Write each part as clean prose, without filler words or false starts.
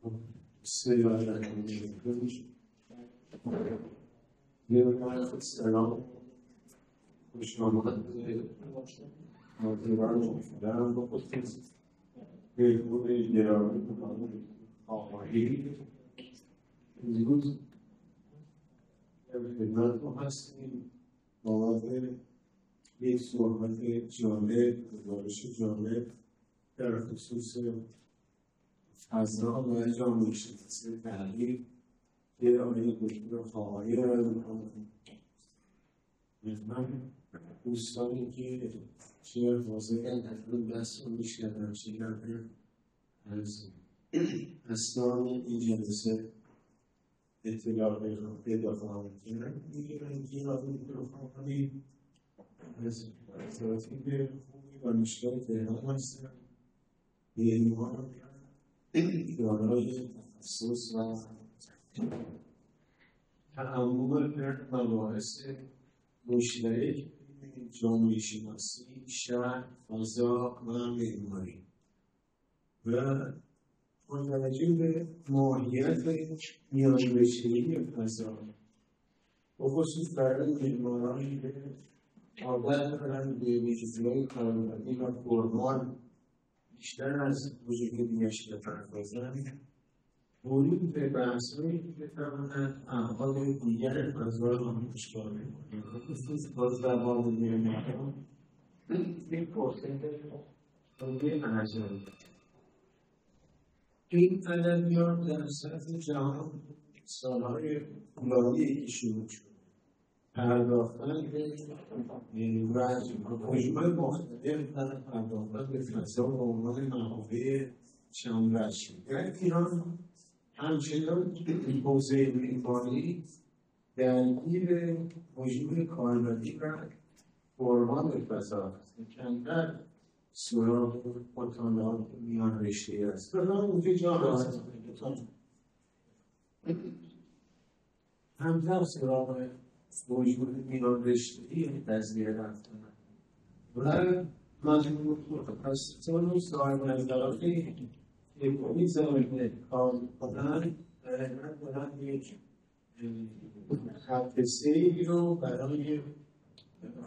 بسم الله الرحمن الرحیم. سلام، خوش آمدید. مدیران محترم و بهبود گرامی آقایی، امروز در خدمتتون هستیم بابت یک صحبت جالب، گزارش جالب در خصوص فضا و جامعه شناسی تحلیل که آقای دکتر خواهایی ارائه می‌کنند. من دوستانی که چه واضحاً تقریباً بحث رو می‌شنوم، چه کردن از اسناد این جلسه اطلاع پیدا خواهند کرد، می‌گیرن که آقای دکتر خواهایی از اساتید خوبی دانشگاه تهران هستند. معمار دارای تخصص و تعامل در مباحث مشترک بین جامعه شناسی، شهر، فضا و معماری و با توجه به ماهیت میانرشتگی فضا بخصوص برای معمارانی که عادت دارند به ویژگی‌های کاربردی و فرمال بیشتر از وجودیش بپردازند، ورود به بحث‌هایی که بتواند ابعاد دیگر فضا را آشکار کنند، بخصوص با زبان معماران این فرصت خیلی ارزنده. این ادبیات در سطح جهان سالهای طولانی که شروع شد پرداختن به مجموعه مختلف در پرداختن به فضا به عنوان منابع چندوجهی. در ایران همچنان حوزه معماری درگیر موضوع کاربردی و فرمان فضا است. کمتر سراغ مطالعات میان رشته‌ای است. اونجا جا راست همتر سراغ موجود میان رشته‌ای تزویه رفتن و مجموع متخصصان و صاحب نظراتی که این زمینه کار کنند در حقیقت دارند یک خط سیری رو برای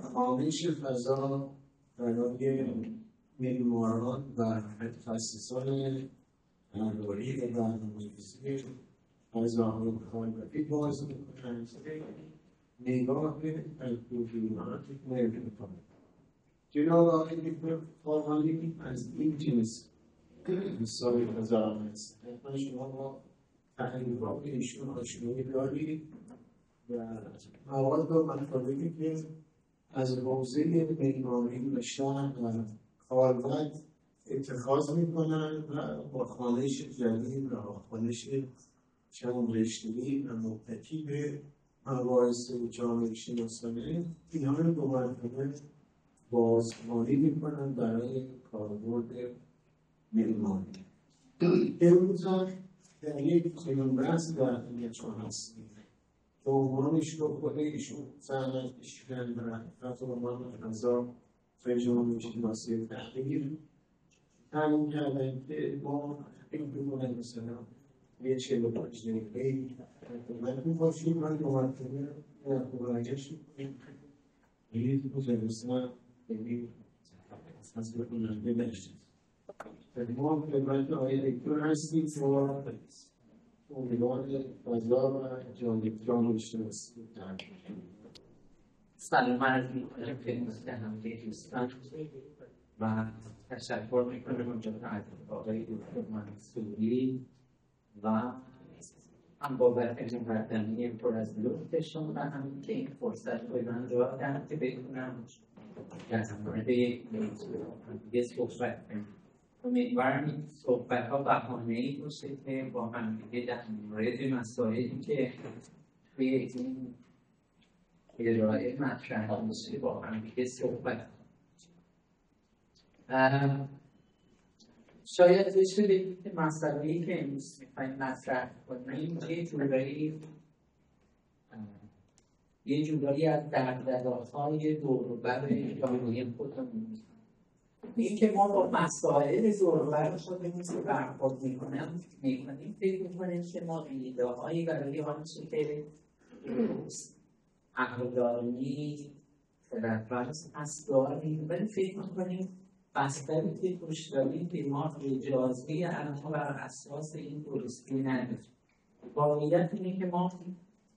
خامش فضا برای معماران و متخصصان معماری و برنامه‌ریزی فضاهای کاربردی باز می‌کنند. نگاه تجربیاتی می‌کنند. جناب آقای دکتر خواهانی از این جنس مثال فضا است. حتما شما با تحلیلات ایشون آشنایی دارید و مواد و مطالبی که از حوزه معماری و شهر و کاربرد اتخاذ می‌کنند و با خوانش جدید و خوانش چند رشته‌ای و مبتکی به مباحث جامعه شناسانه اینها رو دو مرتبه بازمانی می‌کنند برای کاربرد معماری. امروز هم در یک چنین بحث در اهمیتشان هستیم که عنوانش رو خود ایشون زحمت کشیدن و حقیقت عنوان فضا و جامعه شناسی تحلیل تعیین کردن که ما این بکنن مثلا یه 45 دقیقه‌ای خدمت می‌باشیم و دو مرتبه برگشت می‌کنیم. یعنی مجلسه یعنی از بکننده نشد. ما خدمت آقای دکتر هستیم و عنوان فضا و جامعه شناسی تحلیل. سلام عرض می‌کنم خدمت همه دوستان و تشکر می‌کنم از آقای دکتر منصوری و هم بابت مقدمه پر از لطفشون و هم که این فرصت رو من دادن که بتونم در مورد یک موضوع دیگه صحبت کنم. امیدوارم این صحبت‌ها بهانه‌ای باشه که با هم دیگه در مورد مسائلی که توی این ارائه مطرح میشه با هم دیگه صحبت کنیم. شاید بشه بگید که مسئله‌ای که امروز می‌خوایم مطرح کنیم یه جورایی از دغدغه‌های دور و بر جامعه خودمون این که ما با مسائل دوربر خودمون برخورد میکنیم فکر میکنیم که ما ایده هایی برای آنچه که عقلانی خردورز هست داریم، ولی فکر میکنیم بستری که توش داریم دماغ اجازی الان بر اساس این درستی نداره. واقعیت اینه که ما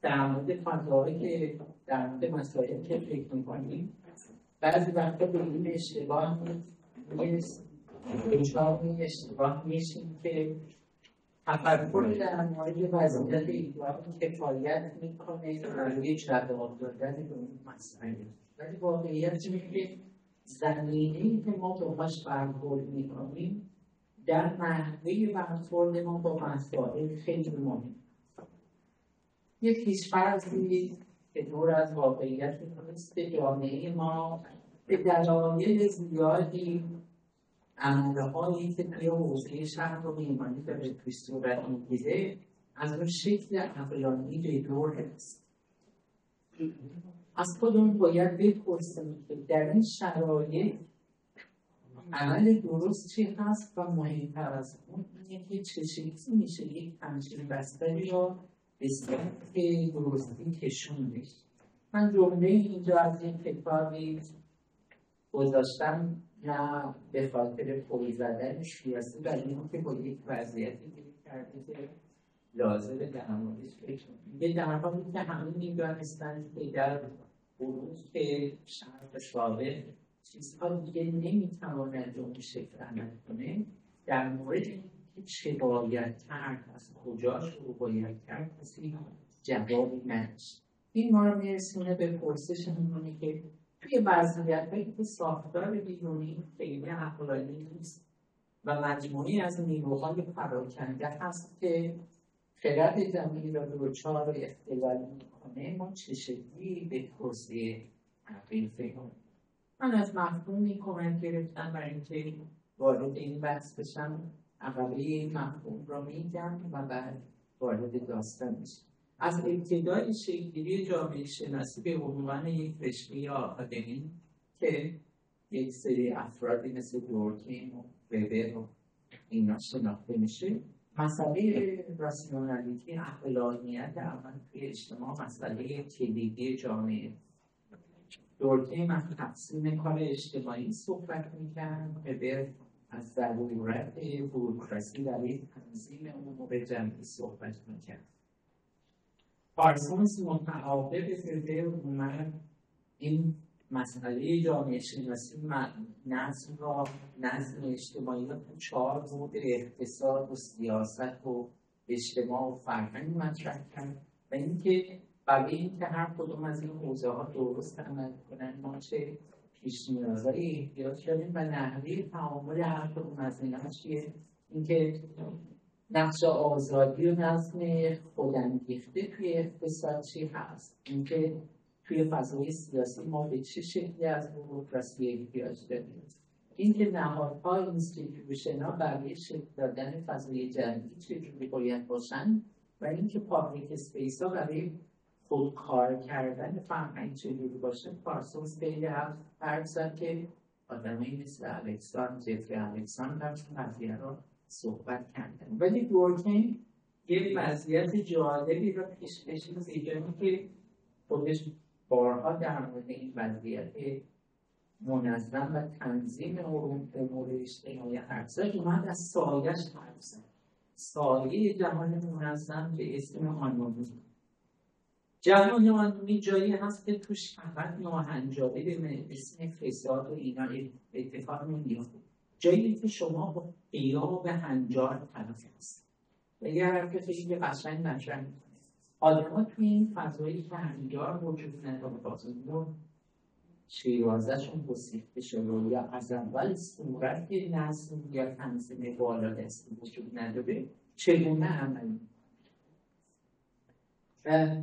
در مورد فضایی که در مورد مسائل که فکر میکنیم بعضی وقتا به این اشتباه اشتباه میشیم که تفکر در مورد وضعیت ایدئال کفایت میکنه برای جواب دادن به اون مسئله، ولی واقعیت اینه که زمینه‌ای که ما باهاش برخورد میکنیم در نحوه برخورد ما با مسائل خیلی مهمه. یک پیش‌فرضی که دور از واقعیت نیست، جامعه ما به دلایل زیادی عملهایی که توی حوزه شهر و میهمانی داره توی صورت میگیره از اون شکل عقلانی به دور هست. از خودمون باید بپرسیم که در این شرایط عمل درست چی هست و مهمتر از اون اینه که چه شکلی میشه یک همچین بستری را به سمت درستی کشون بشه. من جمله اینجا از این کتابی گذاشتم نه به خاطر پول زدن سیاسی، ولی اینکه با یک وضعیتی گیر کرده که لازمه در موردش فکر کنیم. در حالی که همه می‌دانستند که در بروز شرق شاوه چیزها دیگه نمی‌تواند به اون شکل عمل کنه، در مورد اینکه چه باید کرد، از کجا شروع باید کرد، کسی جوابی نداشت. این ما رو میرسونه به پرسش همونی که توی وضعیت‌هایی که ساختار بیرونی خیلی عقلانی نیست و مجموعی از نیروهای پراکنده هست که خرد جمعی را دچار اختلال می‌کنه، ما چه شکلی به توسعه عقیل فکر کنیم. من از مفهومی کمک گرفتم برای اینکه وارد این بحث بشم، اولی مفهوم را میگم و بعد وارد داستان میشم. از ابتدای شکل‌گیری جامعه شناسی به عنوان یک رشته آکادمی که یک سری افرادی مثل دورکیم و وبر و اینا شناخته میشه، مسئله راسیونالیتی، عقلانیت عمل توی اجتماع مسئله کلیدی جامعه. دورکیم از تقسیم کار اجتماعی صحبت می‌کرد، وبر از ضرورت بوروکراسی برای تنظیم امور جمعی صحبت می‌کرد. پارسونز متعاقب وبر اومد این مسئله جامعه شناسی نظم اجتماعی را تو 4 بود: اقتصاد و سیاست و اجتماع و فرهنگ مطرح کرد و اینکه برای اینکه هر کدوم از این حوزه‌ها درست عمل کنن ما چه پیش نیازهایی احتیاج داریم و نحوه تعامل هر کدوم از اینها چیه. اینکه نقش آزادی و نظم خودانگیخته توی اقتصاد چی هست، اینکه توی فضای سیاسی ما به چه شکلی از بوروکراسی احتیاج داریم، اینکه نهادها اینستیتوشن‌ها برای شکل دادن فضای جمعی چجوری باید باشن و اینکه پابلیک اسپیس‌ها برای خودکار کردن فرهنگ چجوری باشه. پارسونز خیلی حرف زد که آدمایی مثل جفری الکساندر قضیه رو صحبت کردن، ولی دورکیم یک وضعیت جالبی رو پیش کشید، ایجانی که خودش بارها در مورد این وضعیت منظم و تنظیم امور اجتماعی حرف زد. اومد از سایه‌اش حرف زد، سایه جهان منظم به اسم آنونی. جهان آنونی جایی هست که توش فقط ناهنجاری به اسم فساد و اینا اتفاق نمیفته، جایی که شما با قیام به هنجار طرف هست. و یه حرف خیلی قشنگ مطرح می‌کنه، آدم‌ها توی این فضایی که هنجار وجود نداره، بازمون شیرازه‌شون گسیخته شده یا از اول صورت نظم یا تنظیم بالادستی وجود نداره، چگونه عمل و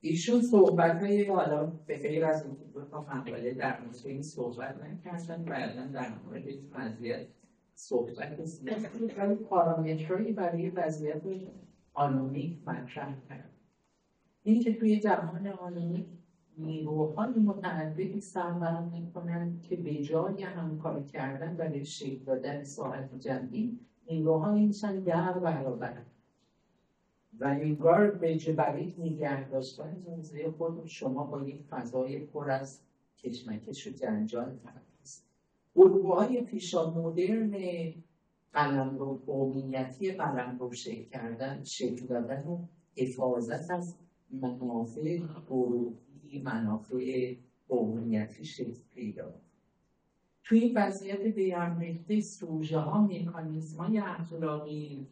ایشون صحبت‌های حالا به غیر از این دو تا مقاله در مورد این صحبت نکردن، بعداً در مورد این وضعیت صحبت نکردن، ولی پارامترهایی برای وضعیت آنونیک مطرح کرد. این که توی جهان آنونیک نیروهای متعددی سربرم میکنند که به جای همکار کردن برای شکل دادن ساعت جمعی نیروهای میشن 10 برابر و انگار به جبری نگه داشتن موضوع خود شما با یک فضای پر از کشمکش و جنجال هست. الگوهای پیشا مدرن قلمرو قومیتی قلمرو شکل کردن، شکل دادن و حفاظت از منافع گروهی، منافع قومیتی شکل پیدا. توی این وضعیت بی‌امریخته سوژه ها مکانیزم های اخلاقی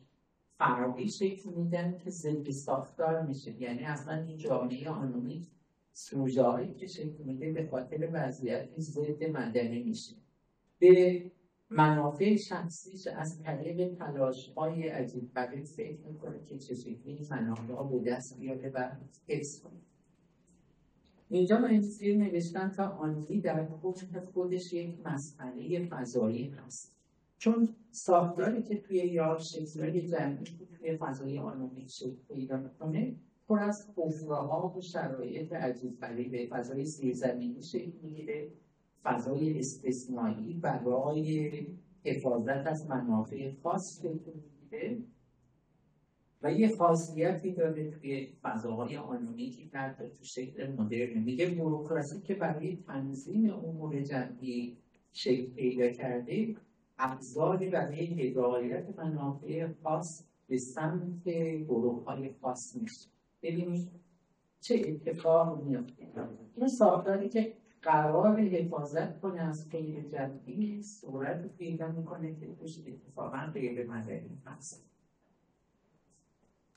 فرقی شکل میدن که ضد ساختار میشه. یعنی اصلا این جامعه آنومیک سوژه هایی که شکل میده به خاطر وضعیت ضد مدنی میشه، به منافع شخصیش از طریق تلاش های عجیب غریب فکر میکنه که چجوری این منافع ها به دست بیاره و حفظ کنه. اینجا من این چیزی نوشتم تا آنتی در خودش یک مسئله فضایی هست، چون ساختاری که توی یار شکلی جمعی توی فضای آنومیک شکل پیدا میکنه پر از حفره‌ها و شرایط عجیب غریب، فضای زیرزمینی شکل میگیره، فضای استثنایی برای حفاظت از منافع خاص شکل میگیره و یه خاصیتی داره توی فضاهای آنومیکی که تو شکل مدرن میگه بوروکراسی که برای تنظیم امور جمعی شکل پیدا کرده ابزاری برای هدایت منافع خاص به سمت گروه‌های خاص میشه. ببینید چه اتفاق میفته. این ساختاری که قرار حفاظت کنه از خیر جمعی صورت پیدا میکنه که توش اتفاقا غیر مدنی هست.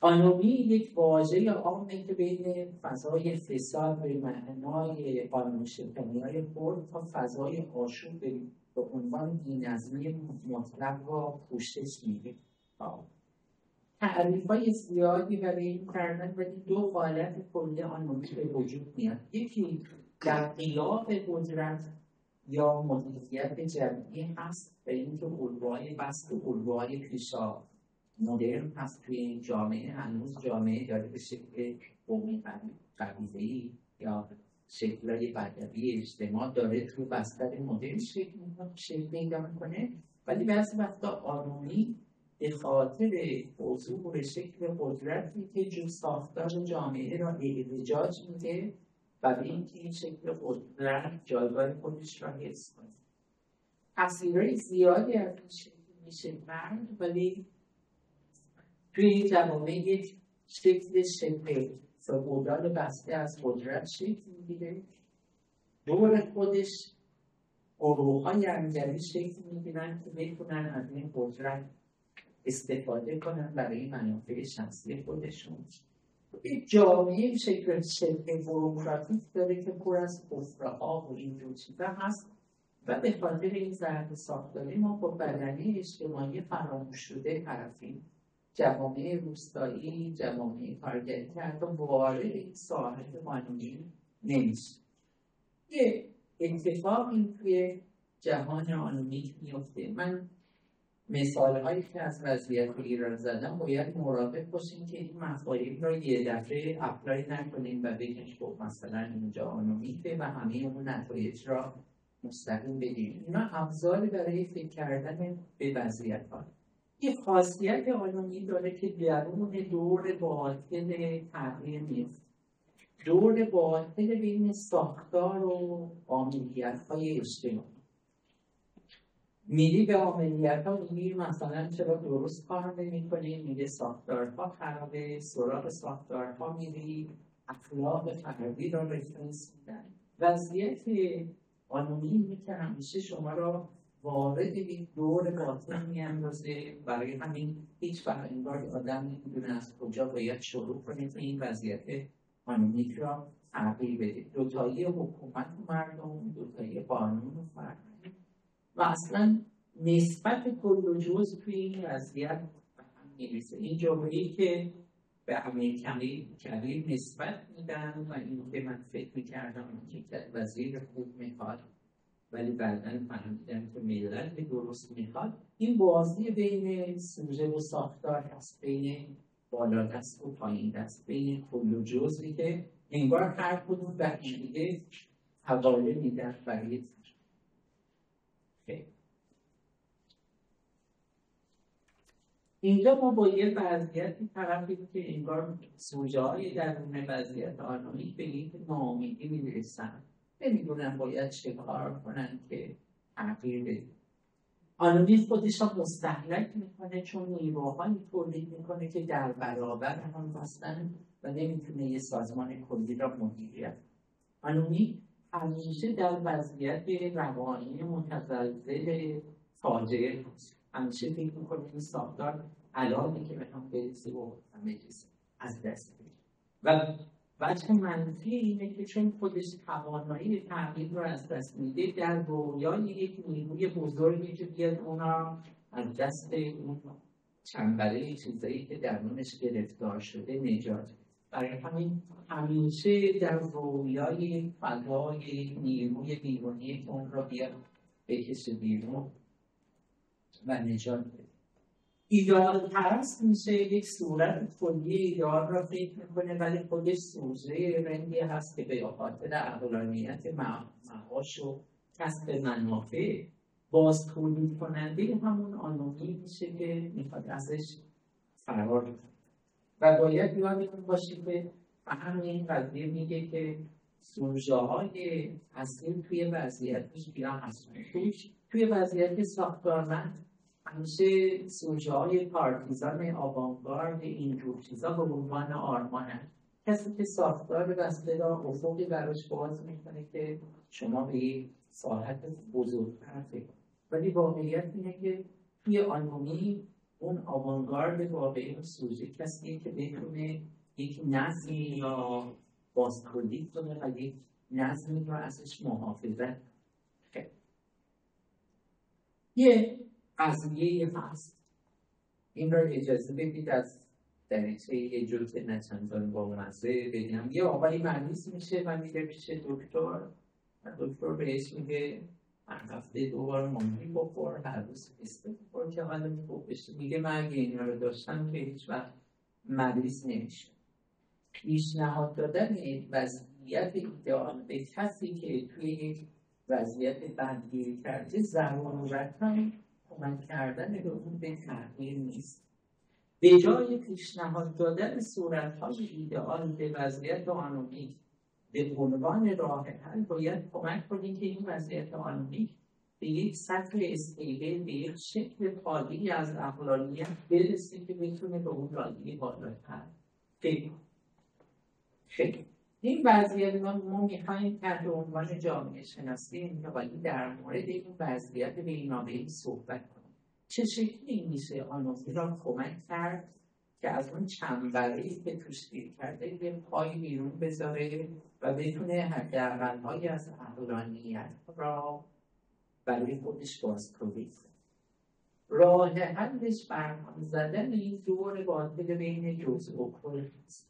آنومی یک واژه عامه که بین فضای فساد به معنای قانون‌شکنی‌های خرد تا فضای آشوب به عنوان بی‌نظمی مطلق را پوشش میده. تعریف‌های زیادی برای این کردن ولی دو حالت کلی آنومی به وجود میاد. یکی در غیاب قدرت یا مدیریت جمعی هست و اینکه الگوهای بست و الگوهای پیشا مدرن هست توی این جامعه. هنوز جامعه داره به شکل قومی قبیله‌ای یا شکل‌های بدوی اجتماع داره توی بستر مدرن شکل پیدا می‌کنه، ولی بعضی وقتا آنومی به خاطر حضور شکل قدرتی که جو ساختار جامعه را احتجاج میده و به اینکه این شکل قدرت جایگاه خودش را حفظ کنه. تفسیرهای زیادی از این شکل میشه برد، ولی توی جوامع یک شکل شبه سربودال بسته از قدرت شکل میگیره، دور خودش گروه‌های انگلی شکل میگیرن که بتونن از این قدرت استفاده کنن برای منافع شخصی خودشون. یک جامعه شکل شبه بوروکراتیک داره که پر از حفره‌ها و اینجور چیزا هست و به خاطر این ضرب ساختاری ما با بدنه اجتماعی فراموش شده طرفیم. جوامع روستایی، جوامع کارگری که حتی وارد این ساحت قانونی نمیشه. یه اتفاقی توی جهان آنومیک میفته. من مثالهایی که از وضعیت ایران زدم باید مراقب باشیم که این مفاهیم را یه دفعه اپلای نکنیم و بگیم خب مثلا اینجا آنومیکه و همه اون نتایج را مستقیم بگیریم. اینا ابزاری برای فکر کردن به وضعیت ها. یه خاصیت آنومی داره که درون دور باطن تغییر میفته. دور باطن بین ساختار و عملیات‌های اجتماعی. میری به عملیات‌ها میگی مثلا چرا درست کار نمی‌کنی، میگه ساختارها خرابه، سراغ ساختارها میری، اخلاق فردی را رفرنس میدن. وضعیت آنومی اینه که همیشه شما را وارد این دور باطن میاندازه. برای همین هیچ وقت انگار آدم نمیدونه از کجا باید شروع کنه که این وضعیت آنومیک را تغییر بده. دوتایی حکومت و مردم، دوتایی قانون و فرهنگ و اصلا نسبت کل و جز توی این وضعیت به هم میرسه. این جمله‌ای که به امیر کبیر نسبت میدن و این که من فکر میکردم که وزیر خوب میخواد ولی بعداً فهمیدم که ملت درست میخواد. این بازی بین سوژه و ساختار هست، بین بالا دست و پایین دست، بین کل و جزئی که انگار هر کدوم بخشیده حواله میدن برای خیلی. اینجا ما با یه وضعیتی طرفیم که انگار سوژه های درون وضعیت آنامیک به یک ناامیدی میرسن، نمیدونن باید چه کار کنن که تغییر بدن. آنامیک خودش را مستهلک میکنه چون نیروهایی تولید میکنه که در برابر هم هستن و نمیتونه یه سازمان کلی را مدیریت. آنامیک همیشه در وضعیت روانی متزلزل فاجعه هست. همیشه فکر میکنه این ساختار الانی که بخوام برسه و همه چیز از دست بده. و وجه منفی اینه که چون خودش توانایی تغییر رو از دست میده، در رویای یک نیروی بزرگی که بیاد اونا از دست اون چنبره چیزایی که درونش گرفتار شده نجات بده. برای همین همیشه در رویای فضای نیروی بیرونی که اون رو بیاد بکشه بیرون و نجات بده. ایدئال پرست میشه یک صورت کلی ایدئال را فکر میکنه ولی خودش سوژه رنگی هست که به خاطر عقلانیت معاش و کسب منافع باز تولید کننده همون آنومی میشه که میخواد ازش فرار کنه. و باید یادتون باشه که همین قضیه میگه که سوژه های اصلی توی وضعیت یا هستن توی وضعیت ساختارمند همیشه سوژه های پارتیزان آوانگارد اینجور چیزا به عنوان آرمانن. کسی که ساختار بسته را افقی براش باز میکنه که شما به یک ساحت بزرگتر فکر کنید. ولی واقعیت اینه که توی آنومی اون آوانگارد واقعی اون سوژه کسیه که بتونه یک نظمی یا بازتولید کنه و یک نظمی رو ازش محافظت کنه. یه قضیه هست، این رو اجازه بدید از دریچه یه جزء نچندان با مزه بگم. یه آقایی مریض میشه و میره پیش دکتر و دکتر بهش میگه هر هفته 2 بار ماهی بخور، هر روز پیسته بخور که حالا خوب بشه. میگه من اگه اینا رو داشتم که هیچ وقت مریض نمیشه. پیشنهاد دادن وضعیت ایدئال به کسی که توی یک وضعیت بدگیری کرده ضرورتاً کمک کردن به اون به تغییر نیست. به جای پیشنهاد دادن صورت‌های ایدئال به وضعیت آنومیک به عنوان راه حل، باید کمک کنید که این وضعیت آنومیک به یک سطح استیبل، به یک شکل خالی از عقلانیت برسه که بتونه به اون رادیه بالاتر فکر کنه. این وضعیت ما میخوایم تحت عنوان جامعه شناسی انتقالی در مورد این وضعیت بینابینی صحبت کنیم. چه شکلی میشه آنومی را کمک کرد که از اون چنبره‌ای که توش گیر کرده یه پای بیرون بذاره و بتونه حداقل‌هایی از عقلانیت را برای خودش بازتولید کنه. راه حلش برهم زدن این دور باطل بین جزء و کل است.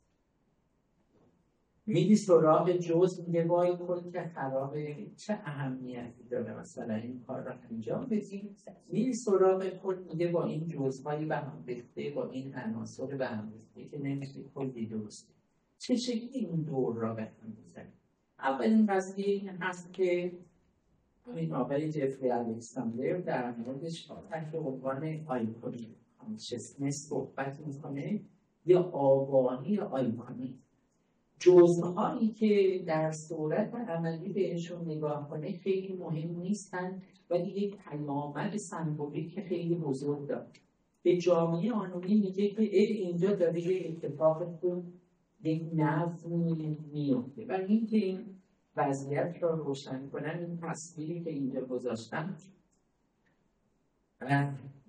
میری سراغ جزء، میگه وای کل که خرابه، چه اهمیتی داره مثلا این کار را انجام بدیم. میری سراغ کل، میگه با این جزءهایی به هم ریخته، با این عناصر به هم ریخته که نمیشه کلی درسته. چه شکلی این دور را به هم بزنیم؟ اولین قضیه این هست که این آقای جفری الکساندر در موردش تحت عنوان آیکونی کانشسنس صحبت میکنه یا آگاهی آیکونی. جزئهایی که در صورت عملی بهشون نگاه کنه خیلی مهم نیستن ولی یک پیامد سمبولیک خیلی بزرگ داره. به جامعه آنومی میگه که اینجا داره یه اتفاق خوب، یک نظمی میفته و اینکه این وضعیت را روشن کنن، این تصویری که اینجا گذاشتم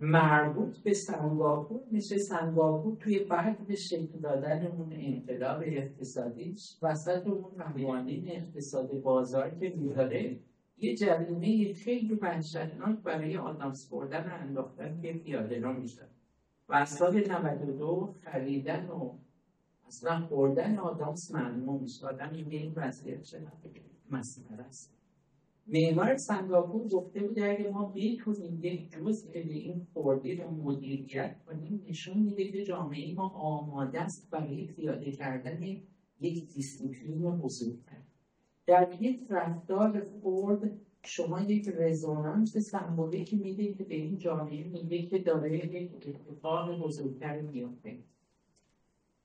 مربوط به سنگاپور میشه. سنگاپور توی بعد به شکل دادن اون انقلاب اقتصادیش وسط اون قوانین اقتصاد بازار که میداره یه جریمه خیلی وحشتناک برای آدامس بردن و انداختن که پیاده رو میشه. و از سال 92 خریدن و اصلا خوردن آدامس ممنوع میشه. آدم این وضعیت چقدر مسخره است. معمار سنگاپور گفته بود اگه ما بتونیم یک جزء به این خوردی رو مدیریت کنیم، نشون میده که جامعه ما آماده است برای پیاده کردن یک دیسیپلین بزرگتر. در یک رفتار خرد شما یک رزونانس سمبولیکی میده که به این جامعه میگه که داره یک اتفاق بزرگتر میفته.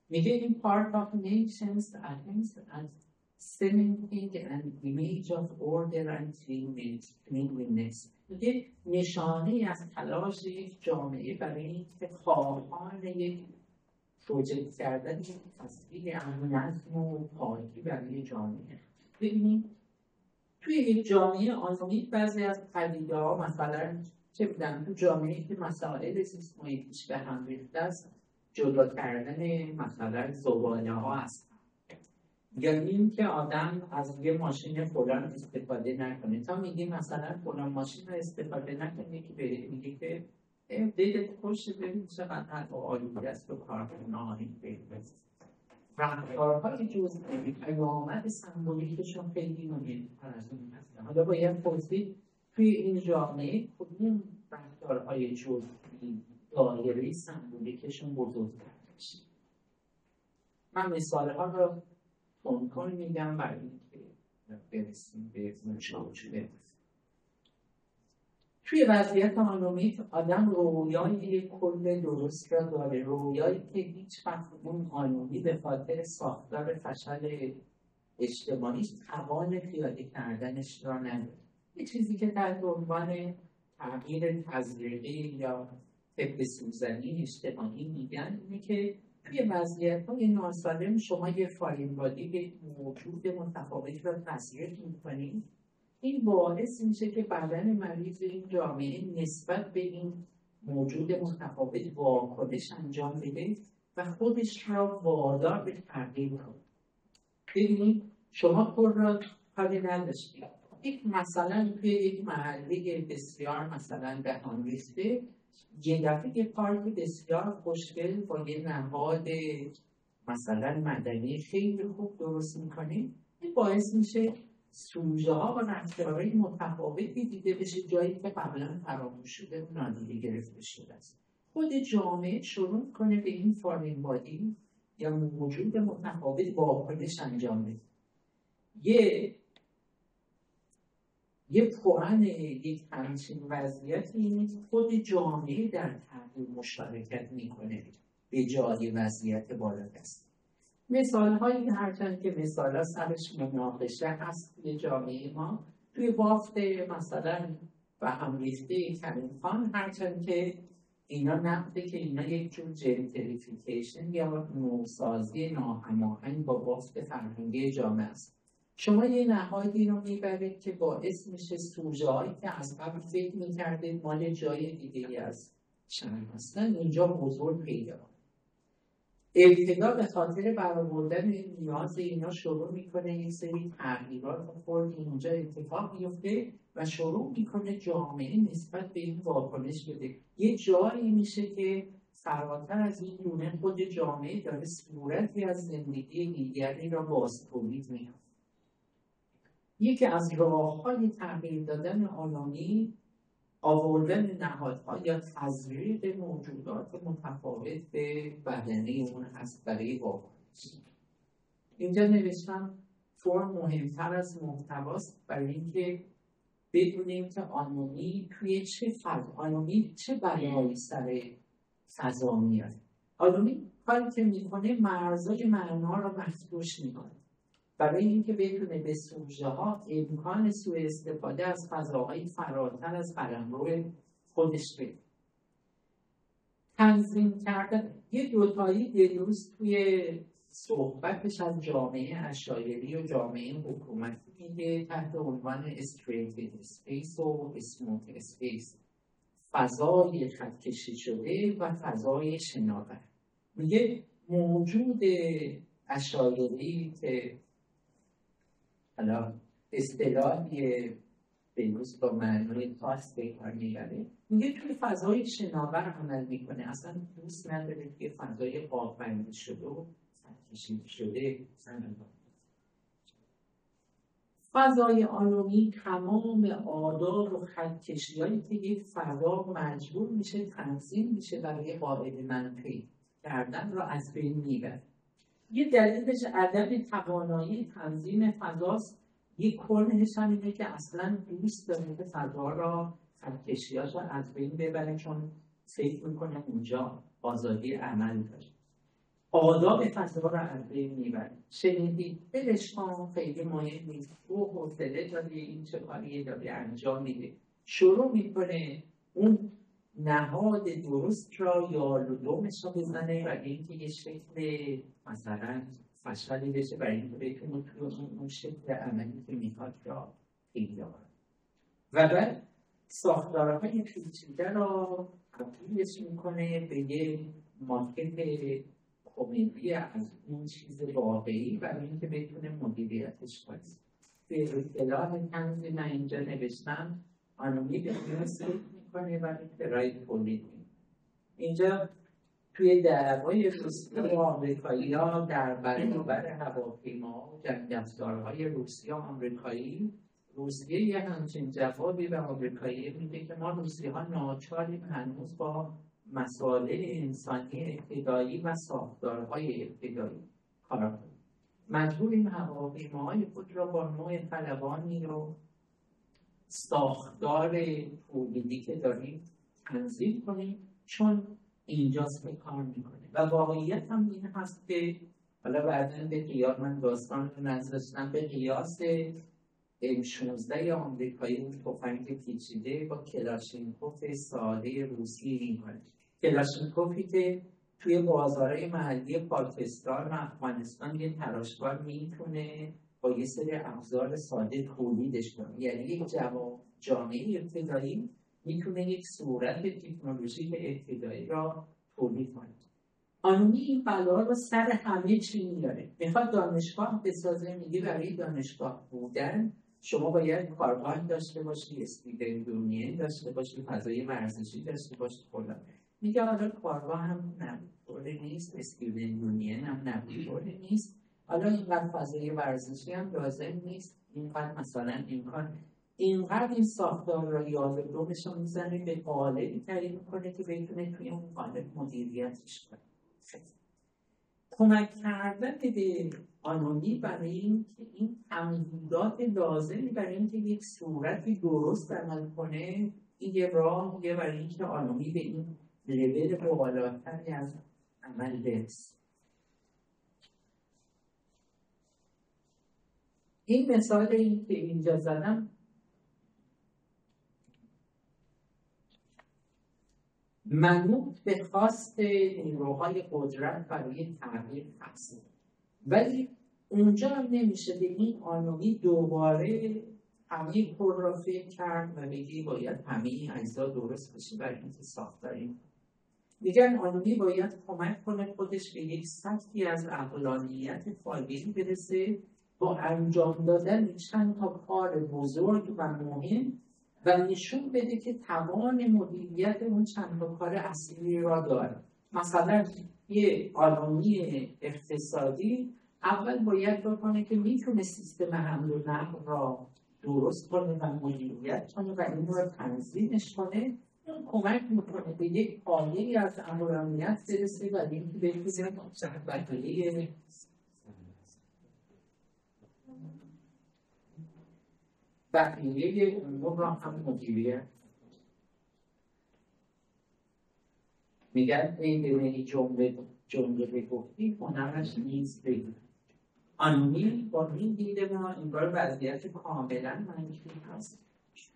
میگه این part of nations attempts at cementing an image of order and cleanliness. میگه نشانه از تلاش یک جامعه برای اینکه خواهان یک پروژکت کردن یک تصویر نظم و پاکی برای جامعه. ببینید توی یک جامعه آنومی بعضی از پدیده ها مثلا چه بودن تو جامعه که مسائل زیست محیطیش به هم ریخته است جدا کردن مثلا زباله ها هست یا این که آدم از یه ماشین فلان استفاده نکنه تا میگه مثلا فلان ماشین رو استفاده نکنه که بره میگه که دلت خوشه ببین چقدر آلوده است و کارخونه آنی بید رفتارهای جزئی پیامد سمبولیکشون خیلی مهم‌تر از این هست. حالا باید پرسید توی این جامعه کدوم رفتارهای جزئی دایره سمبولیکشون بزرگتر میشه. من مثالها رو تون میگم برای اینکه برسیم به مشاهده. توی وضعیت آنومیک آدم رویای کل درست را داره، رویایی که هیچ وقت اون آنومی به خاطر ساختار فشل اجتماعیش توان پیاده کردنش را نداره. یه چیزی که در عنوان تغییر تزریقی یا طب سوزنی اجتماعی میگن اینه که توی وضعیت‌های ناسالم شما یه فارین بادی به موجود متفاوت را تزریق می‌کنید. این باعث میشه که بدن مریض این جامعه نسبت به این موجود متفاوت واکنش انجام بده و خودش را وادار به تغییر کنه. ببینید شما خود را کاری نداشتید. مثلا توی یک محله بسیار مثلا به هم ریخته یه دفعه یه پارک بسیار خوشگل با یه نهاد مثلا مدنی خیلی خوب درست میکنید. این باعث میشه سوژه ها و رفتارهای متفاوتی دیده بشه جایی که قبلا فراموش شده و نادیده گرفته شده است. خود جامعه شروع کنه به این فارین بادی یا موجود متفاوت واکنش انجام بده. یه پوان یک همچین وضعیتی اینه که خود جامعه در تغییر مشارکت میکنه به جای وضعیت بالادست. مثال هایی هرچند که مثال ها سرش مناقشه هست توی جامعه ما توی بافت مثلا و هم ریخته کریم خان هرچند که اینا نقده که اینا یک جور جنتریفیکیشن یا نوسازی ناهماهنگ با بافت فرهنگی جامعه است. شما یه نهادی رو میبرید که باعث میشه سوژه هایی که از قبل فکر میکرده مال جای دیگه از شهر هستن اینجا بزرگ پیدا ابتدا به خاطر برآوردن نیاز اینا شروع میکنه یک سری تغییرات خود اینجا اتفاق میفته و شروع میکنه جامعه نسبت به این واکنش بده. یه جایی میشه که فراتر از این دونه خود جامعه داره صورتی از زندگی دیگری را بازتولید میکنه. یکی از راه‌های تغییر دادن آنومی آوردن نهادها یا تزریق موجودات متفاوت به بدنه اون هست برای واکنش. اینجا نوشتم فرم مهمتر از محتواست برای اینکه بدونیم که آنومی توی آنومی چه بلایی سر فضا میاد. آنومی کاری که میکنه مرزای معنا رو مفتوش میکنه برای اینکه بتونه به سوژه ها امکان سوء استفاده از فضاهای فراتر از قلمرو خودش بده. تنظیم کردن یه دوتایی دیروز توی صحبتش از جامعه عشایری و جامعه حکومتی میگه تحت عنوان استریتد اسپیس و اسموت اسپیس، فضای خطکشی شده و فضای شناور. میگه موجود عشایری که حالا اصطلاحی به‌روز با معنای خاص به کار میبره میگه توی فضای شناور عمل میکنه. اصلا دوست نداره که فضای قاب‌بندی شده و خطکشی شده فضای آنومی تمام آداب و خطکشی‌هایی که یک فضا مجبور میشه تنظیم میشه برای قابل منطقی کردن را از بین میبره. یه دلیلش عدم توانایی تنظیم فضاست. یه کلش هم اینه که اصلا دوست داره که فضا را خطکشیاش رو از بین ببره، چون فکر میکنه اونجا آزادی عمل داره. آداب فضا رو از بین میبره. شنیدید بلش کن، خیلی مهم نیست، تو حوصله داری، این چه کاریه داری انجام میده. شروع میکنه اون نهاد درست را یا لومش رو بزنه برای اینکه یه شکل مثلا فشلی بشه، برای اینکه بتونه توی اون شکل عملی که میخواد را پیدا کنه. و بعد ساختارهای پیچیده را تبدیلش میکنه به یه ماکت کمدی از اون چیز واقعی برای اینکه بتونه مدیریتش کنه. به اصطلاح طنزی من اینجا نوشتم آنومی به نیاز میکنه و اختراع تولید میکنه. اینجا توی دعوای روسیه و آمریکایی‌ها در برابر هواپیما و جنگ افزارهای روسیه و آمریکایی، روسیه یه همچین جوابی به آمریکایی میده که ما روسیه‌ها ناچاریم هنوز با مسائل انسانی ابتدایی و ساختارهای ابتدایی کار کنیم. مجبوریم هواپیماهای خود را با نوع خلبانی و ساختار تولیدی که داریم تنظیم کنیم، چون اینجاست که کار میکنه. و واقعیت هم این هست که حالا بعداً به قیاس من داستان رو نذاشتم، به قیاس M16 آمریکایی اون تفنگ پیچیده با کلاشینکوف ساده روسی میکنه. کلاشینکوفی که توی بازارهای محلی پاکستان و افغانستان یه تراشکار میتونه با یه سری ابزار ساده تولیدش کنه. یعنی یک جامعه ابتدایی میتونه یک صورت تکنولوژیک ابتدایی را تولید کنه. آنومی این بلا رو سر همه چی میاره. میخواد دانشگاه بسازه، میگه برای دانشگاه بودن شما باید کارگاه داشته باشی، استودنت یونین داشته باشی، فضای ورزشی داشته باشی. کلا میگه حالا کارگاه هم نبوده نیست، استودنت یونین هم نبوده نیست، حالا اینقدر فضای ورزشی هم لازم نیست، اینقدر مثلا اینقدر این ساختار را یاد دومش رو میزنه به قالبی تعیین کنه که بتونه توی اون قالب مدیریتش کنه. کمک کردن به آنومی برای اینکه این تمهیدات لازمی برای اینکه یک صورتی درست عمل کنه، این یه راهیه برای اینکه آنومی به این لول بالاتری از عمل برسه. این مثال این که اینجا زدم منوط به خواست نیروهای قدرت برای تغییر هست، ولی اونجا هم نمیشه به این آنومی دوباره همه پر را فکر کرد و بگی باید همه این اجزا درست بشه برای اینکه ساختاریم. میگن آنومی باید کمک کنه خودش به یک سطحی از عقلانیت فاعلی برسه با انجام دادن چند تا کار بزرگ و مهم و نشون بده که توان مدیریت اون چند تا کار اصلی را داره. مثلا یه آنومی اقتصادی اول باید بکنه که میتونه سیستم حمل و نقل را درست کنه و مدیریت کنه و این را تنظیمش کنه. اون کمک میکنه به یک پایه‌ای از عقلانیت برسه و اینکه بتونه بقیه بقیه امور را هم مدیریت. میگن این جمله بگفتی هنرش نیست بگی. آنومی با این دیده ما انگار وضعیت کاملا منفی هست.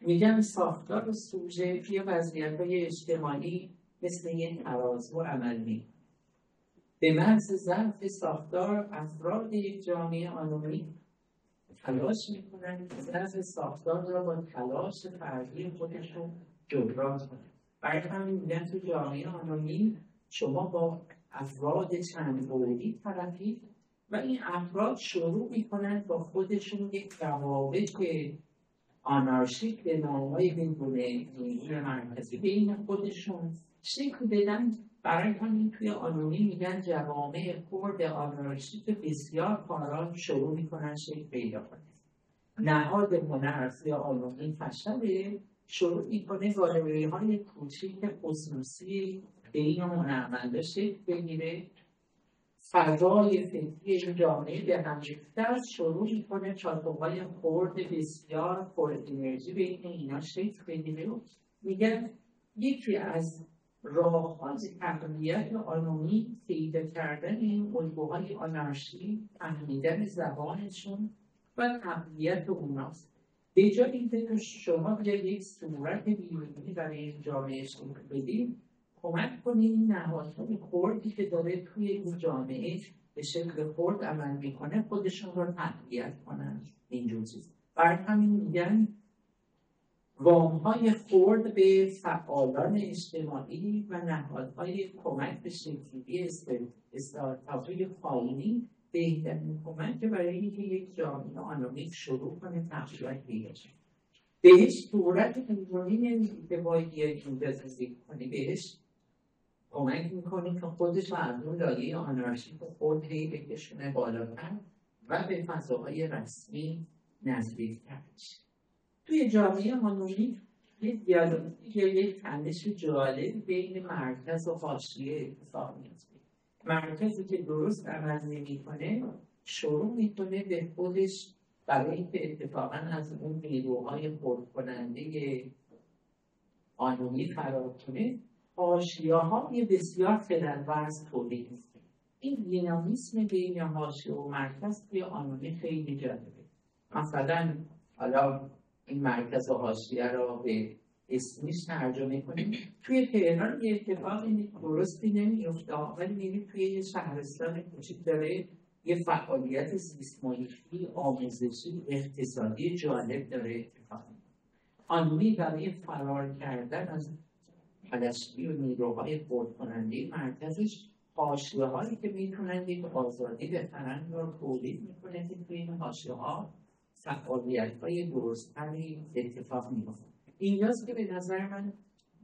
میگن ساختار سوژه توی وضعیت‌های اجتماعی مثل یک ترازو عملی. به محض ضعف ساختار افراد یک جامعه آنومی تلاش میکنن که ضعف ساختار را با تلاش فردی خودشون جبران کنن. برای همین میگن تو جامعه آنومی شما با افراد چند گروهی طرفید و این افراد شروع میکنن با خودشون یک روابط آنارشیک به نامهای بدون نیروی مرکزی بین خودشون شکل بدن. برای همین توی آنومی میگن جوامع کرد آنارشیک بسیار کاران شروع میکنن شکل پیدا کنه. نهاد هنر توی آنومی فشله شروع میکنه گالری‌های کوچیک خصوصی به این هنرمندا شکل بگیره فضای فکری این جامعه به هم ریخته شروع میکنه چالش‌های خرد بسیار پر انرژی بین اینا شکل بگیره و میگن یکی از راه‌های تقویت آنومی پیدا کردن این الگوهای آنارشی، فهمیدن زبانشون و تقویت اوناست. به جای اینکه شما یک صورت بیرونی برای این جامعه شکل بدید، کمک کنید این نهادهای خردی که داره توی این جامعه به شکل خرد عمل میکنه خودشون رو تقویت کنن. اینجور چیز برای همین میگن وام‌های خرد به فعالان اجتماعی و نهادهای کمک به شکل‌گیری استارتاپ‌های خالی بهترین کمک برای اینکه یک جامعه آنومیک شروع کنه تقویت پیدا شه. بهش صورت بیرونی نمیده باید اینجا زندگی کنی، بهش کمک میکنه که خودش از اون لایه آنارشی که خود بکشونه بالاتر و به فضاهای رسمی نزدیک‌تر بشه. توی جامعه آنومیک یک دیالکتیک یا یک تنش جالب بین مرکز و حاشیه اتفاق میفته. مرکزی که درست عمل نمی‌کنه شروع می‌کنه به خودش برای اینکه اتفاقاً از اون نیروهای خردکننده آنومی فرار کنه حاشیه‌های بسیار خلل‌ورز تولید می‌کنه. این دینامیسم بین حاشیه و مرکز توی آنومی خیلی جالبه. مثلا حالا این مرکز و حاشیه را به اسمیش ترجمه کنیم. توی تهران یه اتفاقی درستی نمی‌افته، ولی می‌بینید توی یه شهرستان کوچیک داره یه فعالیت زیست‌محیطی، آموزشی، اقتصادی جالب داره اتفاق می‌افته. آنومی برای فرار کردن از پلشتی و نیروهای خردکننده مرکزش حاشیه‌هایی که می‌تونن یک آزادی به فرهنگ رو تولید می‌کنه که توی این حاشیه‌ها فعالیت‌های درست‌تری اتفاق می‌افته. اینجاست که به نظر من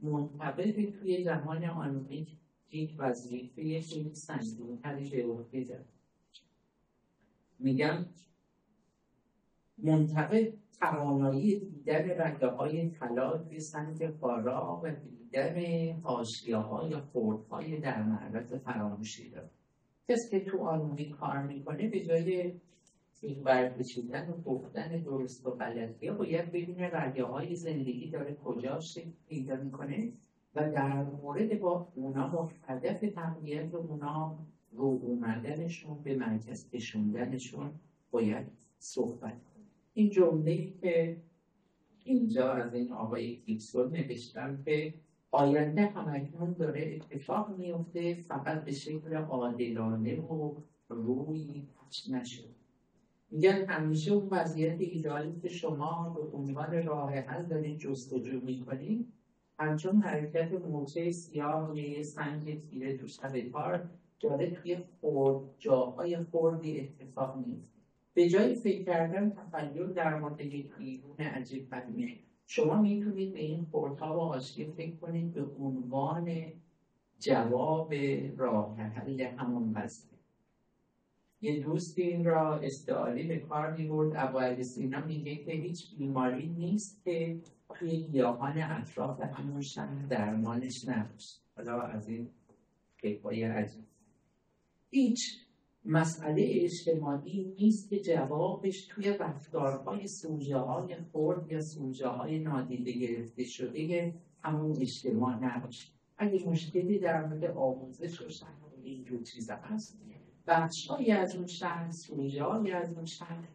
منطبق توی جهان آنومیک یک وظیفه خیلی سنگین‌تری به عهده داره. میگم منطبق توانایی دیدن رگه‌های طلا توی سنگ خارا و دیدن حاشیه‌های خردهای در معرض فراموشی داره. کسی که تو آنومیک کار می‌کنه به جای این برکشیدن و گفتن درست و غلطی باید ببینه رگه‌های زندگی داره کجا شکل پیدا میکنه و در مورد با اونا هدف تقویت اونا رو اومدنشون به مرکز کشوندنشون باید صحبت کنه. این جمله‌ای که اینجا از این آقای کیکسون نوشتم که آینده همکنون داره اتفاق میفته فقط به شکل عادلانه و روی پخش نشده. میگن همیشه اون وضعیت ایدئالی که شما به عنوان راه حل دارید جستجو میکنید همچون حرکت موجه سیاه روی سنگ تیره تو شب کار داره توی جاهای خردی اتفاق میفته. به جای فکر کردن تخیل در مورد یک بیرون عجیب غریبه شما میتونید به این خردها و حاشیه فکر کنید به عنوان جواب راه حل همون وضعیت. یه دوستی این را استعاری به کار می‌برد. ابوعلی سینا میگه که هیچ بیماری نیست که توی گیاهان اطراف همون شهر درمانش نباشه. حالا از این فکرهای عجیب. هیچ مسئله اجتماعی نیست که جوابش توی رفتارهای سوژه‌های خرد یا سوژه‌های نادیده گرفته شده همون اجتماع نباشه. اگه مشکلی در مورد آموزش و شهر اینجور چیزا هست بخش‌هایی از اون شهر، سوژه‌هایی از اون شهر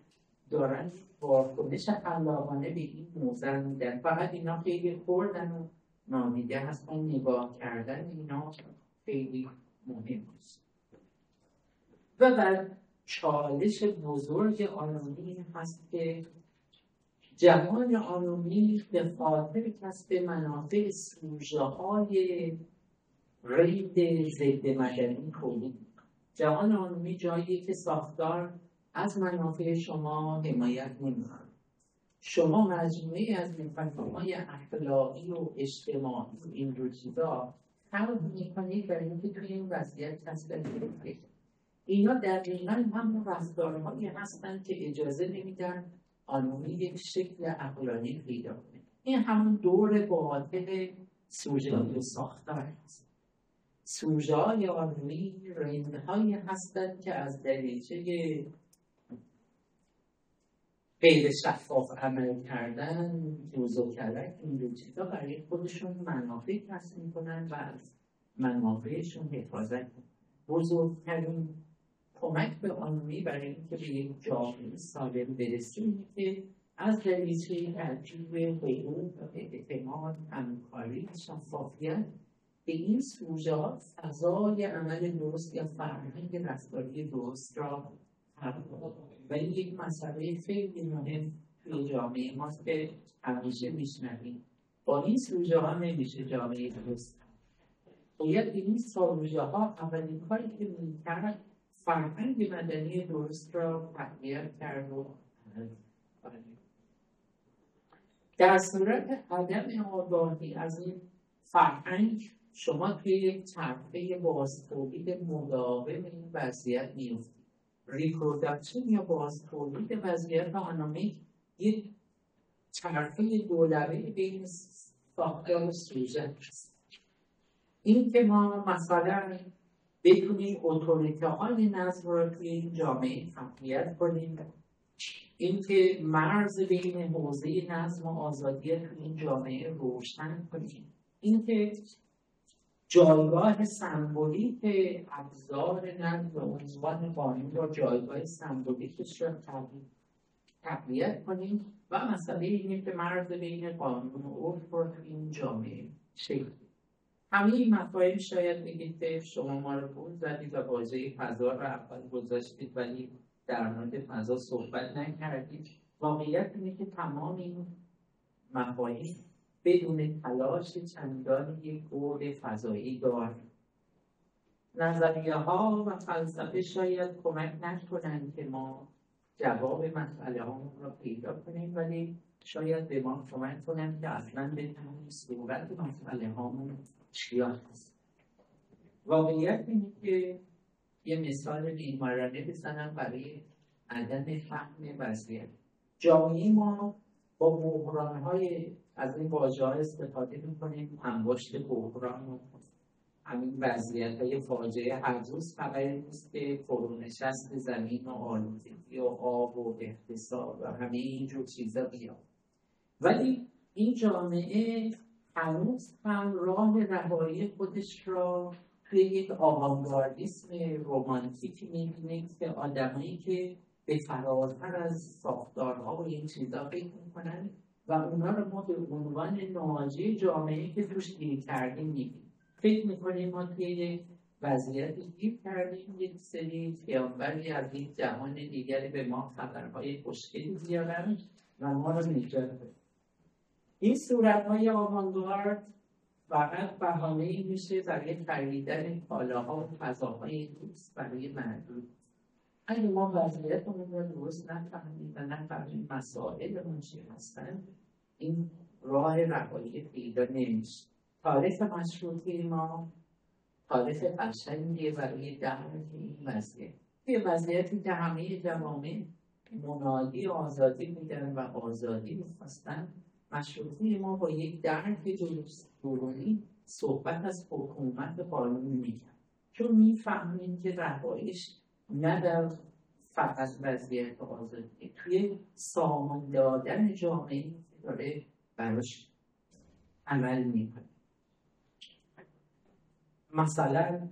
دارن واکنش خلاقانه به این موضوع میدن. فقط اینا خیلی خوردن و نادیده هستن. نگاه کردن اینا خیلی مهم است. و بعد چالش بزرگ آنومی هست که جهان آنومی به خاطر کسب منافع سوژه‌های رید ضد مدنی تولید. جهان آنومی جاییه که ساختار از منافع شما حمایت نمی‌کنه. شما مجموعه از منافع‌های اخلاقی و اجتماعی و این دو چیزا خلق می‌کنید برای اینکه توی این وضعیت کسب منافع. اینا دقیقاً هم رفتارهایی هستند که اجازه نمیدن آنومی یک شکل عقلانی پیدا کنه. این همون دور باطل سوژه و ساختار هست. سوژه‌های آنمی رندهایی هستند که از دریچه غیر شفاف عمل کردن، جزو کردن این دو چیزا برای خودشون منافع کسب میکنن و از منافعشون حفاظت کنن. بزرگترین کمک به آنمی برای اینکه به یک جامعه سالم برسیم که از دریچه ترکیب حقوق، اعتماد، همکاری و شفافیت به این سوژه ها فضای عمل درست یا فرهنگ رفتاری درست را و این یک مسئله خیلی مهم توی جامعه ماست که همیشه میشنویم. با این سوژه ها نمیشه جامعه درست. باید این سوژه ها اولین کاری که میکرد فرهنگ مدنی درست را تقویت کرد و در صورت عدم آگاهی از این فرهنگ شما توی یک چرخه بازتولید مداوم این وضعیت میفتید. ریپرودکشن یا بازتولید وضعیت آنامیک یک چرخه دولبه بین ساختار و سوژه است. این که ما مثلا بتونیم اتوریته های نظم رو توی این جامعه تقویت کنیم، این که مرز بین حوزه نظم و آزادی توی این جامعه روشن کنیم، این که جایگاه سمبولیک ابزار نظم و عنوان قانون را جایگاه سمبولیکش را تقویت کنیم و مسئله اینه که مرز بین قانون و عرف رو توی این جامعه شکل بدیم. همه این مفاهیم شاید بگید که شما ما رو پول زدید و واژه فضا رو اول گذاشتید ولی در مورد فضا صحبت نکردید. واقعیت اینه که تمام این مفاهیم بدون تلاش چندان یک بعد فضایی دارد. نظریه ها و فلسفه شاید کمک نکنند که ما جواب مسئله ها را پیدا کنیم، ولی شاید به ما کمک کنند که اصلا بتونیم صورت مسئله هامون چیا هست. واقعیت اینه که یه مثال بیمارانه بزنم برای عدم فهم وضعیت. جامعه ما با بحران‌های از این واژه‌ها استفاده می‌کنیم، انباشت بحران و همین وضعیت‌های فاجعه هر روز خبری نیست که فرونشست زمین و آلودگی و آب و اقتصاد و همه اینجور چیزا بیاد. ولی این جامعه هنوز هم راه رهایی خودش را توی یک آوانگاردیسم رمانتیک می‌بینه که آدمایی که به فراتر از ساختارها و این چیزا فکر میکنن و اونا رو ما به عنوان ناجی جامعه که توش گیر کردیم میگیم. فکر میکنیم ما توی یک وضعیتی گیر کردیم، یک سری پیامبری از یک جهان دیگری به ما خبرهای خوشگلی بیارن و ما رو نجات بدن. این صورتهای آوانگارد فقط بهانه‌ای میشه برای خریدن کالاها و فضاهای لوکس برای معدود. اگه ما وضعیتمون رو درست نفهمیم و نفهمیم مسائلمون چی هستن، این راه رهایی پیدا نمیشه. تاریخ مشروطه ما تاریخ قشنگیه برای درک این وضعیت. توی وضعیتی که همه جوامع منادی آزادی میدن و آزادی میخواستن، مشروطه ما با یک درک درونی صحبت از حکومت قانونی میکرد، چون میفهمیم که رهاییش نه در فقط وضعیت آزادی، توی سامان دادن جامعه داره براش عمل میکنه. مثلا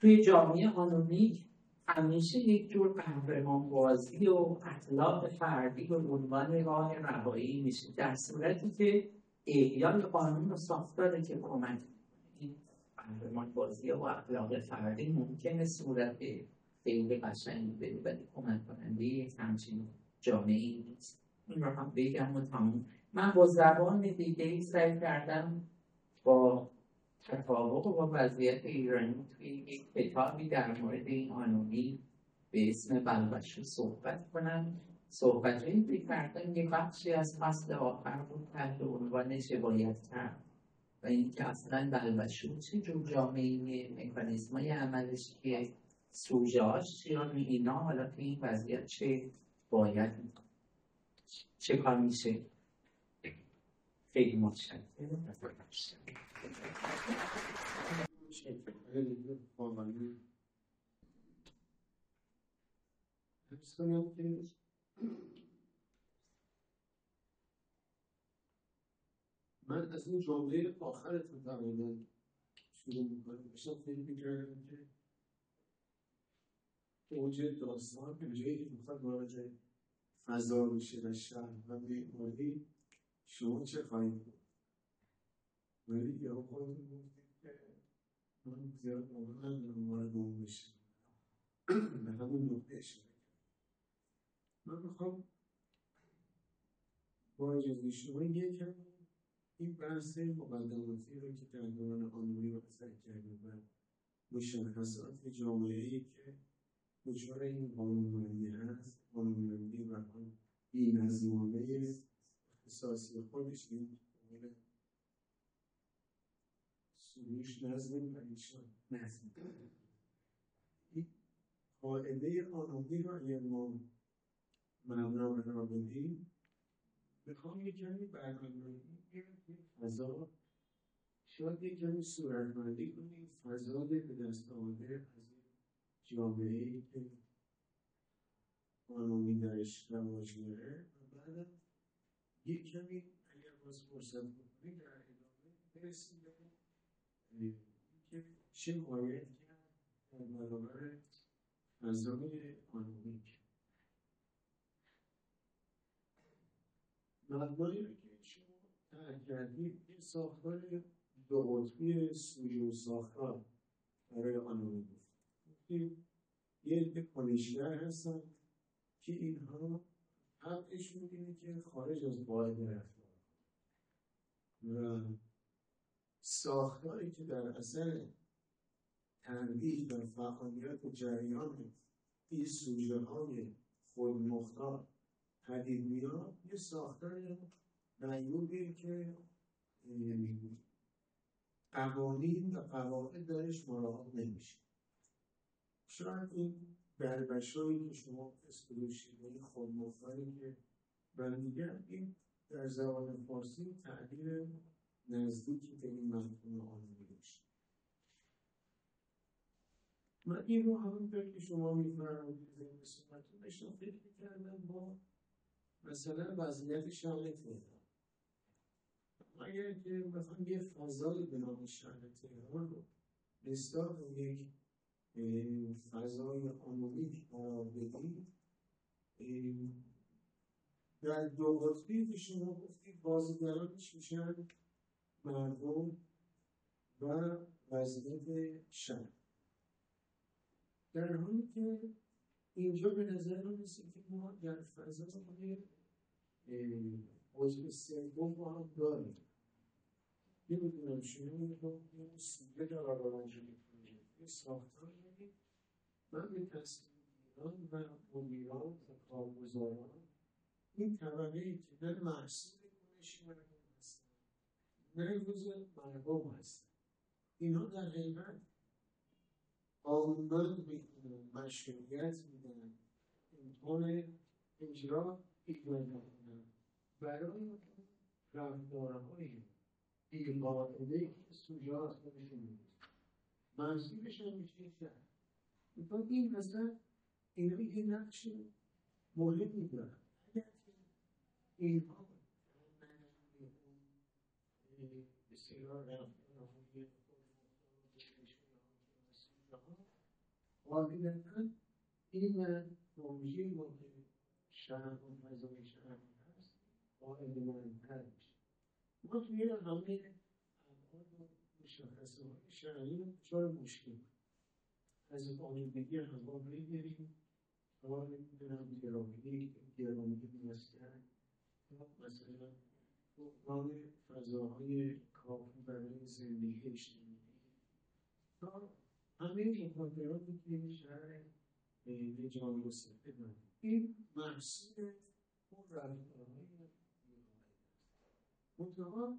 توی جامعه آنونیک همیشه یک جور قهرمان بازی و اخلاق فردی به عنوان راه رهایی میشه، در صورتی که احیای قانون و ساختاره که کمک این قهرمان بازی و اخلاق فردی ممکنه صورت خیلی قشنگی بده ولی کمک کننده یک همچین جامعه‌ای نیست. این رو هم بگم و تموم. من با زبان دیگه‌ای سعی کردم با تطابق و با وضعیت ایرانی توی یک کتابی در مورد این آنونی به اسم بلبشو صحبت کنم. صحبت‌هایی که کردم یک بخشی از فصل آخر بود تحت عنوان شباهت کرد و این که اصلا بلبشو چه جور جامعه‌ای، مکانیزم‌های عملش که سوژه‌هاش چیان اینا حالا توی این وضعیت چه کار میشه. خیلی متشکرم. خیلی قابلی حس کنم که من از این جمله آخرتون تقریبا شروع میکنم بشم فکر میکردم که اوج داستان به جایی که میخواد وارد فضا بشه و شهر و معماری شما چه خواهید بود؟ ولی یه خودتون گفتید که من زیاد موقع ندارم وارد اون بشه به همون نقطه اشاره کرد. من میخوام با اجازه شما یکم این بحث مقدماتی رو که در دوران آنوری مطرح کردیم و مشخصات جامعه‌ای که دچار این قانونمندی هست، قانونمندی و آن بی‌نظمانه اختصاصی خودش این قول سروش نظم و ایشان نظم. این قاعده قانونی رو اگر ما مبنا قرار بدیم میخوام یک کمی برنامه‌ریزی این فضا شاید یک کمی صورتبندی کنیم فضا به دست آمده از این جامعه‌ای که قانونی درش رواج داره و بعد یک کمی اگر باز فرصت بکنیم در ادامه برسیم به اینکه چه باید کرد در برابر فضای قانونی. مبنایی رو که شما ترک کردید یه ساختار دو قطبی سوژه و ساختار برای قانونی گفتیم. یه عده کنشگر هستن که اینها طبعشون اینه که خارج از قاعده رفتار و ساختاری که در اثر ترویج و فعالیت و جریان این سوژه های خودمختار پدید میاد یه ساختار معیوبیه که قوانین و قواعد درش مراعات نمیشه. شاید این بربشایی که شما اسپلوشید و این خودمختاری که برمیگرد این در زبان فارسی تعبیر نزدیکی به این مفهوم آنوری داشت. من این رو همونطور که شما میفرمایید به قسمتون داشتم فکر میکردم با مثلا وضعیت شهر تهران. اگر که بخوام یه فضای به نام شهر تهران رو مصداق یک فضای عمومی قرار بدید در دو قطبی که شما گفتید بازیگرانش میشن مردم و وضعیت شهر. در حالی که اینجا به نظر من میسه که ما در فضای عضو سوم با هم داریم. نمیدونم شما میگم سوژه در آرامانجوری کنید یه ساختار میدید من به تصمیم گیران و مدیران و کارگزاران این طبقه‌ای که نه محصول کنشی مردم هستن نه جزء مردم هستن اینها در حقیقت قانونمند میکنن مشروعیت میدن امکان اجرا ایجاد میکنن برای رفتارهای بی‌قاعده‌ای که سوژه از خودشون می‌گیرن منظورش هم میشه شهر. می‌خواد این مثلا اینا یه نقش مهمی دارن. اگر که اینها بسیار رفتارهای قاعدتاً این موضوعی ما که شهر و فضای شهر هست قاعده‌مندتر میشه. ما توی همه ابعاد و مشخصه‌های شهری دچار مشکل از آلودگی هوا بگیریم تا نمی‌دونم گرانی مسکن یا مثلا بحران فضاهای کافی برای زندگی اجتماعی تا همه این خاطراتی که این شهر به جامعه سفید داریم این محصول اون رفتارهای منتها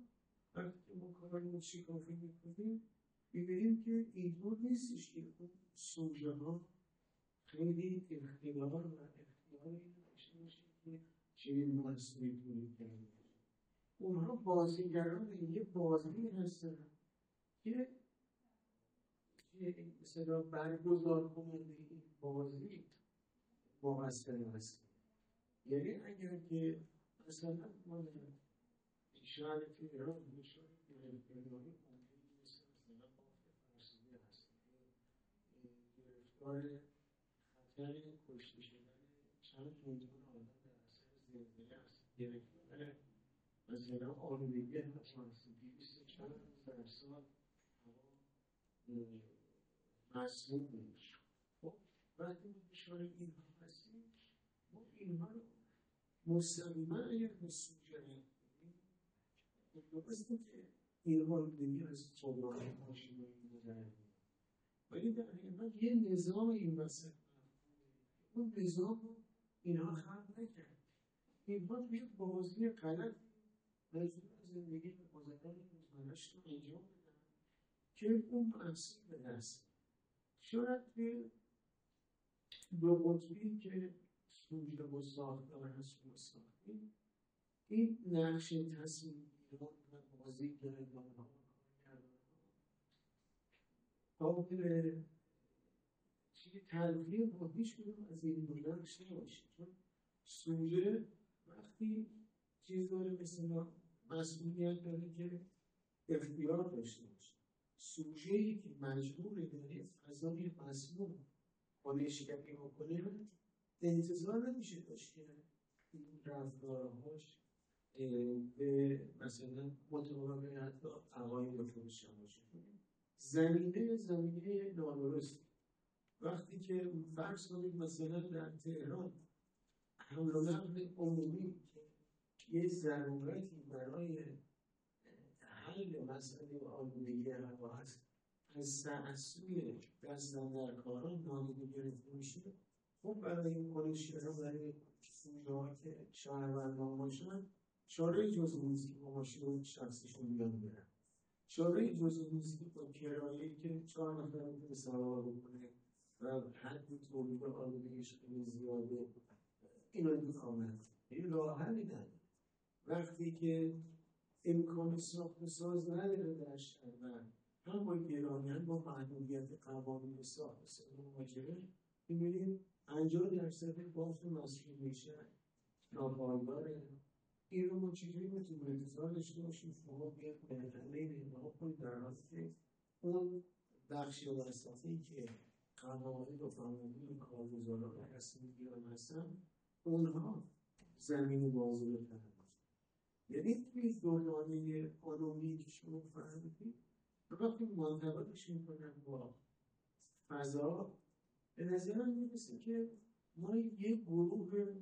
وقتی که ما کارمون شکافی میکنیم میبینیم که اینطور نیستش که اون سوژه ها خیلی اختیار و اختیاری داشته باشه که چنین محصولی تولید کرده. اونها بازیگران یه بازی هستن که مثلا برگزار کننده این بازی مقصر هست. یعنی اگر که مثلا ما شهر تهران میشون گرفتاری ممکنی مثلا بافت فرسوده هست گرفتار خطر کشته شدن چند میلیون آدم در اثر زلزله هست، گرفتار مثلا آلودگی هست 200 چند در سال هوا مسموم میشه. خب وقتی ما دچار اینها هستیم ما اینها رو مستقیما اگر به سوژه نکنیم درسته که اینها رو دیگه از صبرانه ماشینایی مدرن ولی در حقیقت یه نظام این وسط اون نظام رو اینها خلق نکرد. اینها توی بازی غلط مجبور زندگی به گذران روزمره‌اش رو انجام بدن که اون محصول به دست. شاید توی دو قطبی که سوژه و ساختار هست و ساختیم این نقش تصمیم گیران و بازی کردن ها قابل تلقیه با هیچ کدوم از این دو نقش نباشه، چون سوژه وقتی چیز داره مثلا مسئولیت داره که اختیار داشته باشه. سوژه‌ای که مجبوره در فضای مسموم کنشگری بکنه انتظار نمیشه داشت که این رفتارهاش به مثلا مطابق حتی عقاید خودش باشه. زمینه نادرست. وقتی که فرض کنید مثلا در تهران حمل و نقل عمومی که یه ضرورتی برای حل مسئله آلودگی هوا هست از تعصب دست‌اندرکاران نادیده گرفته میشه، خب برای این کنشگرها برای سوژه‌ها که شهروندان باشن چاره جز نیست که با ماشین شخصیشون بیان برن، چاره جز نیست که با کرایه‌ای که 4 نفر میتونه سوار بکنه و حد تولید آلودگیش خیلی زیاده اینو انتخاب نکنه. این راه حلی نداره. وقتی که امکان ساخت و ساز نداره در شهر و هم با گرانی هم با محدودیت قوانین ساخت و ساز مواجهه می‌بینیم 50% بافت مسئول میشه ناپایداره. این رو ما چجوری میتونیم انتظار داشته باشیم شما بیاد مرحله نگاه کنید در حالی که اون بخش وسطی که قواعد و قوانین کارگزاران و تصمیم گیران هستن اونها زمین بازی رو تحمل. یعنی توی دورانه قانونی که شما فهمیدید وقتی منطبقش میکنن با فضا به نظرم میرسه که ما یه گروه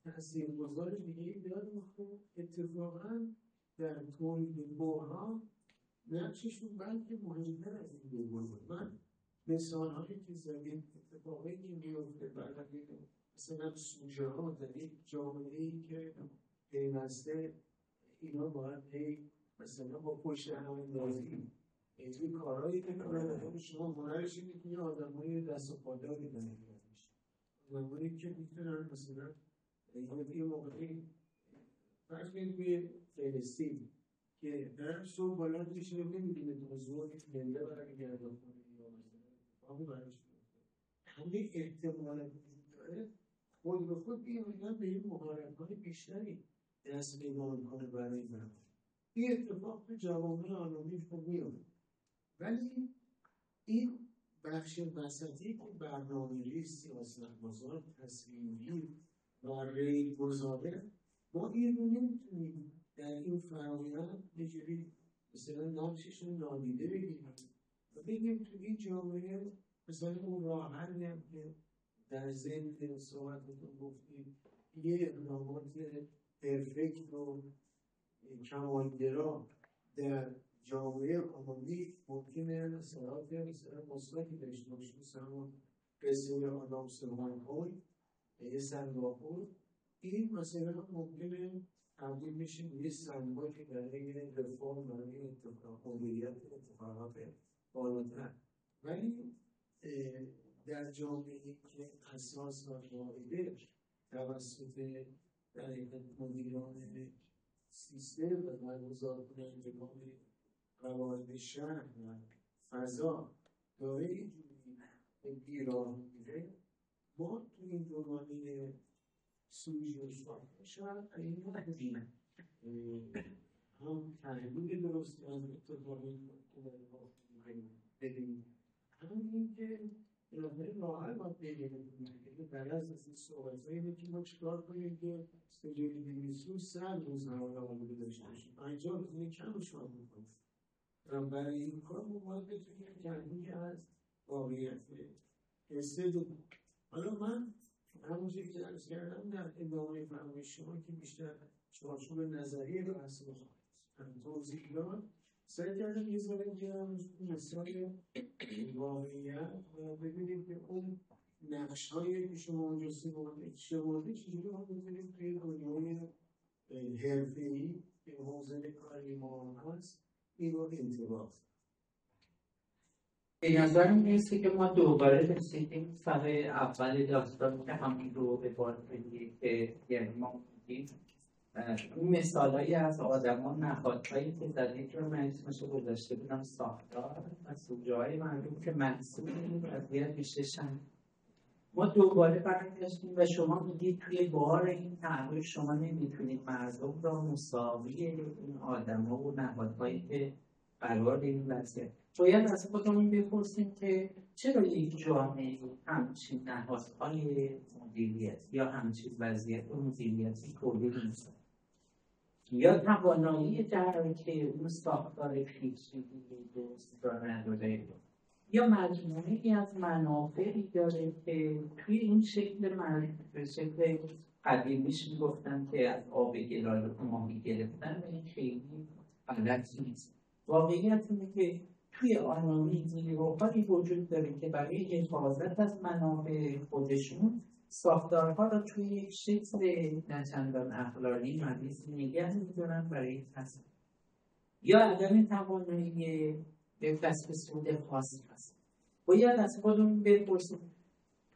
تاثیرگذار دیگه داریم که اتفاقا در تولید بحران نقششون بلکه مهمتر از این گروه. من مثال‌هایی که زدیم اتفاقی که میفته برای مثلا سوژه ها در یک جامعه‌ای که پیوسته اینا باید مثلا با پشت هم اندازی اینجوری کارهایی میکنن شما هنرش اینه که یه آدم‌های دست و پاداری دارن میشه آدم‌هایی که میتونن مثلا یه موقعی فرض کنید توی فلسطین که در صبح بلند میشه نمیدونه تا ظهر زنده برگردن کنه یا مثلا اتفاقی براش میفته همه احتمالات وجود داره خود به خود بیان به این مهارت‌های بیشتری دست پیدا میکنه برای من. این اتفاق تو جوامع عالمی خب میاد ولی این بخش وسطی که برنامه‌ریز سیاست‌گذار تصمیم‌گیر و ریل‌گذاره ما این رو نمیتونیم در این فرآیند یه جوری مثلا نقشش رو نادیده بگیریم و بگیم تو این جامعه مثلا اون راه حلی هم که در ضمن صحبتتون گفتیم یه اقدامات پرفکت و کمالگرا در جامعه عمومی ممکنه اثرات مثبتی داشته باشه مثلا قصه آدام سلیمان‌پور یه سنگاپور این مثلا ممکنه تبدیل بشه به یه سنگاپوری برای رفاه برای مدیریت اتفاقات بالاتر. ولی در جامعه‌ای که اساس و قاعده توسط در حقیقت مدیران سیستم و برگزار کنندگان قواعد شهر و فضا داره اینجوری به گیراه میره. ما تو این دورانی سوژی و شاید شاید این ندیدیم هم تحلیل درستی از اتفاقی ببینیم، هم این که راحت باید بگیریم که در از این صحبت هایی که ما چکار کنیم که سجلی دیمیسو 100 روز نمانه آموده داشته باشیم 50 روز این کمش رو میکنیم. برای این کار ما باید بتونیم جنگی از واقعیت استعداد. حالا من همونجوری که درست کردم در ادامه فرمایش شما که بیشتر چارچوب نظریه رو بحث بخواهید توضیح داد، سعی کردم یه ذره بگم مثال واقعیت و ببینیم که اون نقش هایی که شما اونجا شمرده چجوری ما بتونیم توی دنیای حرفه‌ای که حوزه کاری ما هست این رو انطباق. به نظر میرسه که ما دوباره رسیدیم سر اول داستان که همین رو به بار بگیم که یعنی ما بودیم اون مثالایی از آدم نهادهایی که زدید رو من اسمشو گذاشته بودم ساختار و سوژه های معلوم که محصول این وضعیت میشهشن. ما دوباره برگشتیم و شما میگید توی بار این تحول شما نمیتونید مردم را مساوی این آدم ها و نهادهایی که قرار این وضعیت. باید از خودمون بپرسیم که چرا یک جامعه همچین نهادهای مدیریت یا همچین وضعیت مدیریتی تولید نیست یا توانایی در که اون ساختار پیچیدگی درست را نداره یا مجموعه‌ای از منافعی داره که توی این شکل قدیمیش میگفتن که از آب گلال ماهی گرفتن و این خیلی غلط نیست. واقعیت اینه که توی آنامی نیروهایی وجود داره که برای حفاظت از منافع خودشون ساختارها را توی یک شکل نچندان اخلاقی مریض نگه می‌دارن برای تصمیم یا عدم توانایی به کسب سود خاص هست. باید از خودمون بپرسیم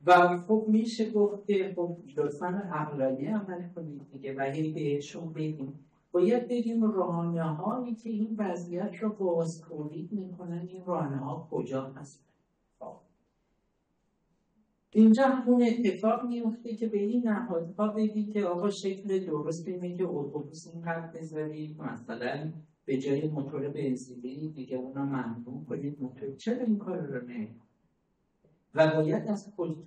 و خب میشه گفت که خب لطفاً اخلاقی عمل کنید دیگه و هی بهشون بگیم. باید بگیم راهنماهایی که این وضعیت رو باز تولید میکنن این راهنماها کجا هستن. اینجا همون اتفاق میفته که به این نهادها بگید که آقا شکل درست اینه که اتوبوس اینقدر بذارید مثلا به جای موتور بنزینی دیگه اونا ممنوع کنید موتور. چرا این کار رو نمی‌کنید؟ و باید از خود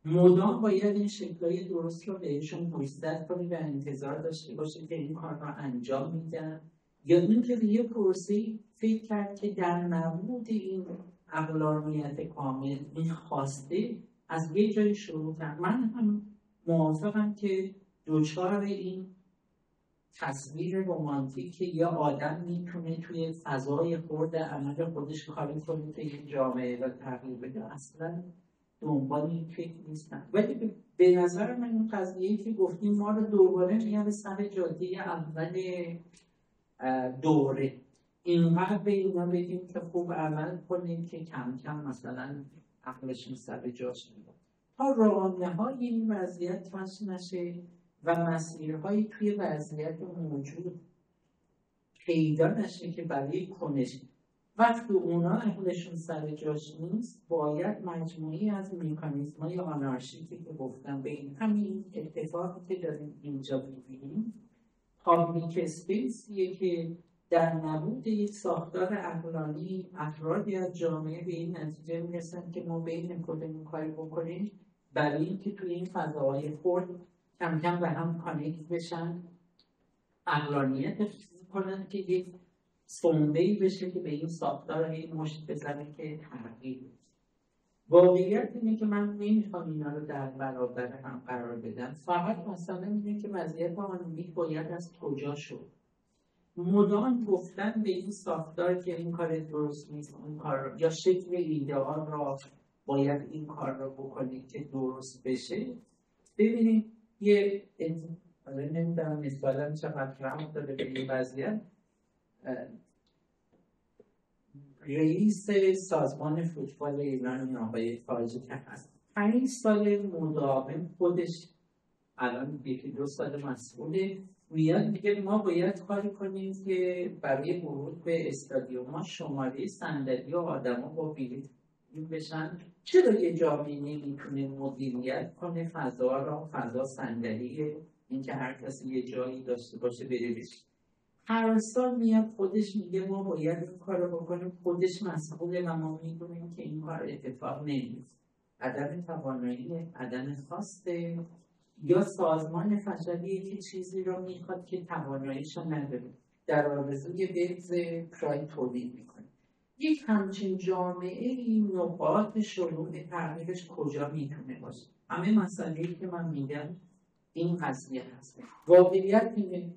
مدام باید این شکل‌های درست رو بهشون گوشزد کنید و انتظار داشته باشید که این کار رو انجام میدن یا اینکه به یه پروسه‌ای فکر کرد که در نبود این اقلانیت کامل این خواسته از یه جای شروع کرد. من هم موافقم که دچار این تصویر رمانتیک که یه آدم میتونه توی فضای خرد عمل خودش کاری کنه که این جامعه را تغییر بده اصلا دنبال این فکر نیستن. ولی به نظر من این قضیه‌ای که گفتیم ما رو دوباره میاره سر جاده اول دوره. اینقدر به اینا بگیم که خوب عمل کنیم که کم کم مثلا عقلشون سر جاش میاد تا راهنماهای این وضعیت کشف نشه و مسیرهایی توی وضعیت موجود پیدا نشه که برای کنش وقتی اونا عقلشون سر جاش نیست باید مجموعی از مکانیزم‌های آنارشیکی که گفتم به این همین اتفاقی که داریم اینجا ببینیم پابلیک اسپیسیه که در نبود یک ساختار عقلانی افرادی از جامعه به این نتیجه میرسن که ما بین کدوم کاری بکنیم برای اینکه توی این فضاهای خرد کم کم به هم کانکت بشن عقلانیت حفظ کنن که یک سنبه‌ای بشه که به این ساختار این مشت بزنه که تغییر بده. واقعیت اینه که من نمیخوام اینا رو در برابر هم قرار بدم. فقط مثلا اینه که وضعیت آنمی باید از کجا شد. مدام گفتن به این ساختار که این کار درست نیست اون کار یا شکل ایدئال را باید این کار را بکنید که درست بشه. ببینید یه نمیدونم مثلا چقدر رحم داره به این وضعیت رئیس سازمان فوتبال ایران آقای تاجی که هست 5 سال مداوم خودش الان 1-2 سال مسئوله میاد میگه ما باید کاری کنیم که برای ورود به استادیوم شماره صندلی و آدما با بلیط بشن. چرا یه جامعه نمیتونه مدیریت کنه فضا را، فضا صندلیه، اینکه هر کسی یه جایی داشته باشه بره بشه. هر سال میاد خودش میگه ما باید این کار رو بکنیم، خودش مسئوله و ما میدونیم که این کار اتفاق نمیفته. عدم توانایی، عدم خواسته، یا سازمان فشلیه که چیزی رو میخواد که تواناییش رو نداره، در آرزوی بهز پراید تولید میکنه. یک همچین جامعه این نقاط شروع تغییرش کجا میتونه باشه؟ همه مسئله‌ای که من میگم این قضیه هست. واقعیت اینه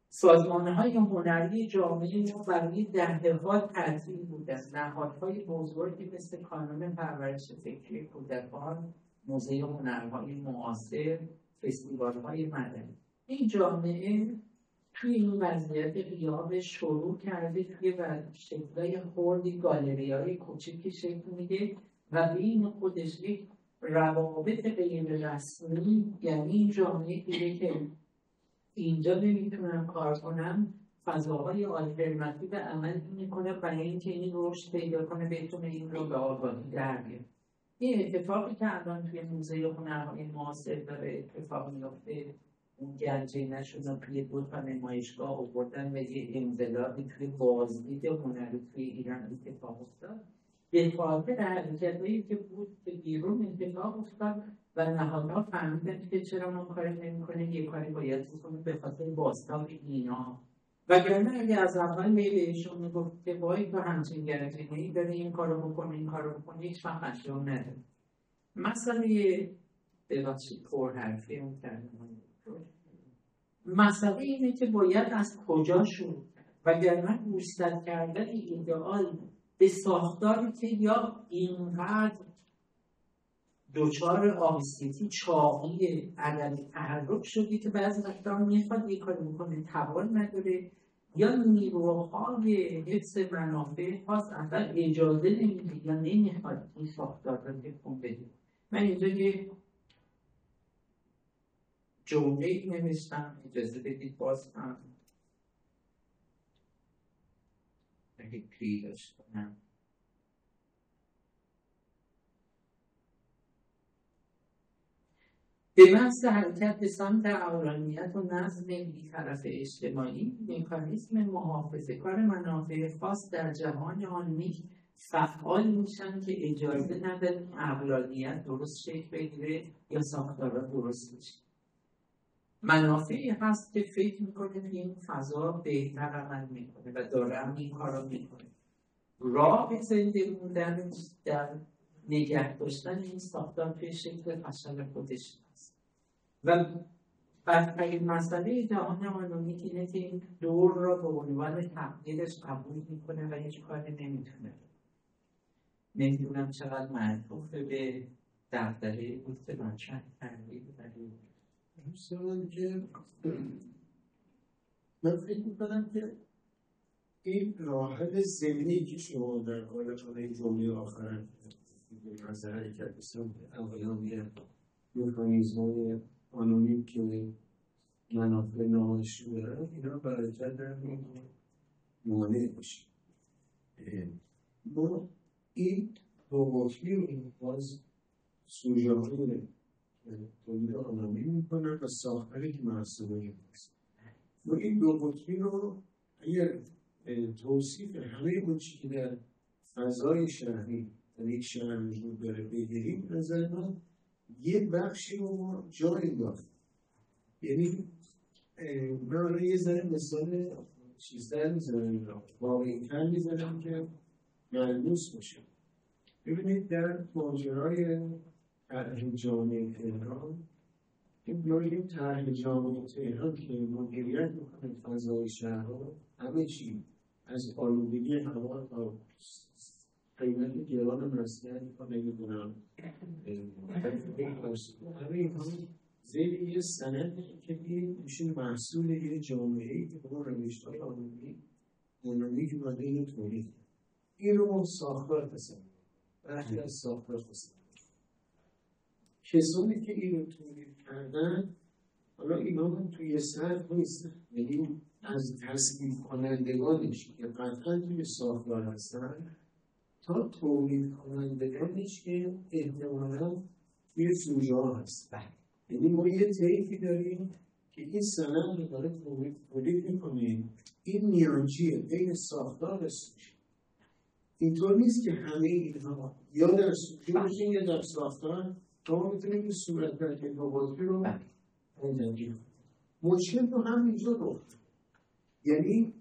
سازمان‌های هنری جامعه ما برای دهه‌ها تعطیل بودن. نهادهای بزرگی مثل کانون پرورش فکری کودکان، موزه هنرهای معاصر، فستیوال‌های مدنی، این جامعه توی این وضعیت غیاب شروع کرده توی شکل‌های خوردی گالری‌های کوچیکی شکل میده و بین خودش یک روابط غیر رسمی، یعنی این جامعه دیگه که اینجا نمیتونم کار کنم، فضاهای آلترناتیو عمل میکنه برای اینکه این رشد پیدا کنه، بتونه این رو به آگاهی در بیاره. این اتفاقی که الان توی موزه هنرهای معاصر داره اتفاق میفته، اون گنجه نشدن توی 2 تا نمایشگاه آوردن و یه انقلابی توی بازدید هنری توی ایران اتفاق افتاد، به خاطر حرکتایی که بود که بیرون اتفاق افتاد و نهادها فهمیدن که چرا ما کاری نمی‌کنیم، یه کاری باید بکنیم به خاطر بازتاب اینا. وگرنه اگه از اول بهشون میگفت که باید تو همچین گنجینه‌ای داری این کارو بکن این کارو بکن، هیچ وقت انجام نداره. مسئله ببخشید پرحرفی اون کردم، مسئله اینه که باید از کجا شروع کرد، وگرنه گوشزد کردن ایدئال به ساختاری که یا اینقدر دچار آبسیتی چاقی عدم تحرک شدی که بعضی وقتا میخواد یک کاری میکنه توان نداره، یا نیروهای حفظ منافع خاص اصلا اجازه نمیده یا نمیخواد این ساختار رو تکون بده. من اینجا یه جمله‌ای نوشتم، اجازه بدید باز هم اگه پیداش کنم. به محض حرکت به سمت عقلانیت و نظم بی‌طرف اجتماعی، مکانیسم محافظه‌کار منافع خاص در جهان آنی فعال میشن که اجازه ندارن عقلانیت درست شکل بگیره یا ساختارها درست بشه. منافعی هست که فکر میکنه که این فضا بهتر عمل میکنه و دارم این کار رو میکنه. راه زنده موندن در نگه داشتن این ساختار توی شکل فشل خودش هست و بدترین مسئله جهان آنونیک اینه که این دور را به عنوان تقدیرش قبول میکنه و هیچ کاری نمیتونه. نمیدونم چقدر معطوف به دغدغه بود که مطرح کردید. دوستان که من فکر میکنم که این راحل ضمنی که شما در حال این جمله آخر از حرکت بسیم اولیان مکانیزم‌های آنونیم که منافع نامشروع دارن، اینا برایتر در مانع باشه. ما این دو قطبی رو باز سوژه های تولید آنونیم میکنن و ساختاری که محصولی هست. ما این دو قطبی رو اگر توصیف همه اون چی که در فضای شهری در یک شهر وجود داره بگیریم، نظر من یه بخشی رو ما جا انداختیم. یعنی من یه ذره مثال چیزتر میزنم، واقعی‌تر میزنم که ملموس باشه. ببینید در ماجرای طرح جامعه تهران، این طرح جامعه تهران که مدیریت میکنه فضای شهرها، همه چی از آلودگی هوا تا قیمت گران مسکن تا نمیدونم همه اینها زیر یه سند که میشه محصول یه جامعه‌ای که با روش‌های آنونیک اومده اینو تولید کرد. این رو ما ساختار تصمیم برخی از ساختار تصمیم کسانی که این رو تولید کردن، حالا اینا هم توی سطح نیست، یعنی از تصمیم کنندگانش که قطعا توی ساختار هستن تا تولید کنندگانش که احتمالاً توی سوژه ها هست. یعنی ما یه طیفی داریم که این سند رو داره تولید میکنه، این میانجیه بین ساختار و سوژه. اینطور نیست که همه اینها یا در سوژه باشین یا در ساختار تا میتونیم این صورت تکنوازی رو انجام بدیم. مشکل تو همینجا رو، یعنی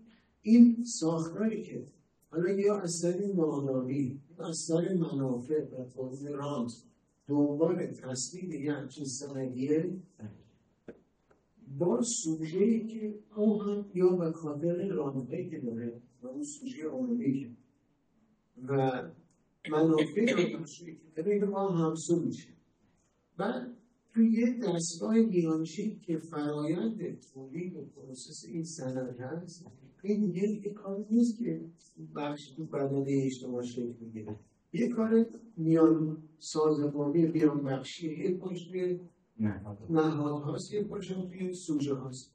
این ساختاری که حالا یا اثر نادانی یا اثر منافع و فاضل رانت دنبال تصویب یه همچین سندیه با سوژه‌ای که او هم یا به خاطر رانته‌ای که داره و اون سوژه عمومی که و منافع که داره با همسو میشه و توی یه دستگاه میانشی که فرایند تولید و پروسس این سند هست، این دیگه یک کار نیست که بخش تو بدنه اجتماع شکل میگیره، یک کار میان سازمانی میان بخشی، یک پاش توی نهاد هاست، یک پاش توی سوژه هاست.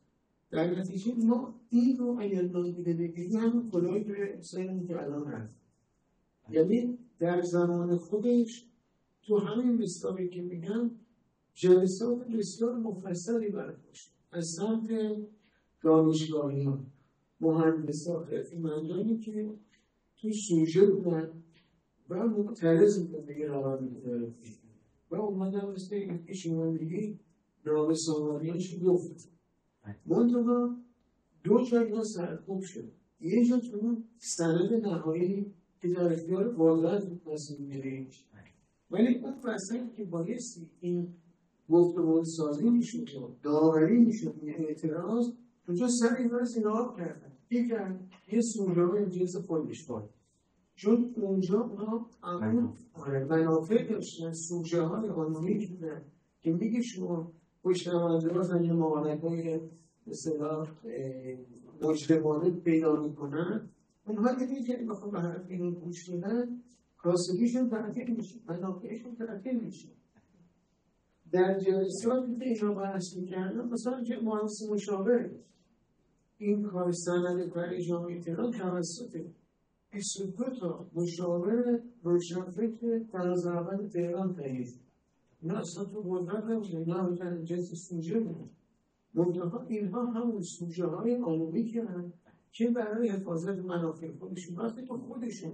در نتیجه ما این رو اگر نادیده بگیریم هم کلایی توی سنی که الان هست، یعنی در زمان خودش تو همین مستاقی که میگم جلسات بسیار مفصلی برداشت از سمت دانشگاهیان، مهندسان، خدمتگزارانی که تو سوژه بودن و معترض بودن به روند ترافیک و اومدن مثل این شمالی نام سامانیانش گفت. منطقه دو جایی سرکوب شد، یه جا تو سند نهایی که در اختیار وزارت تصمیم گیریش، ولی اون وسطی که بایستی این گفتمان سازی میشود، داوری میشود، یه اعتراض اونجا سر این رو زیناب کردن، یه سوژه های جنس خودش بود، چون اونجا اونا منافع داشتن، سوژه های آنونی بودن که میگه شما پشتمانده ها یه مبارک های مثلا مجرمانه پیدا میکنن، اونها دیگه که بخوام به حرف اینو گوش بدن کاسبیشون ترکیل میشه، منافعشون ترکیل میشه. در جلسات که اینا بحث میکردن مثلا که مهندس مشاور این کار سند برای جامعه تهران توسط 22 تا مشاور روشنفکر فراز اول تهران تهیه شد. اینا اصلا تو قدرت نبوده، اینا همون جنس سوژه بود. منتها اینها همون سوژه های عمومی که هم که برای حفاظت منافع خودشون وقتی تو خودشون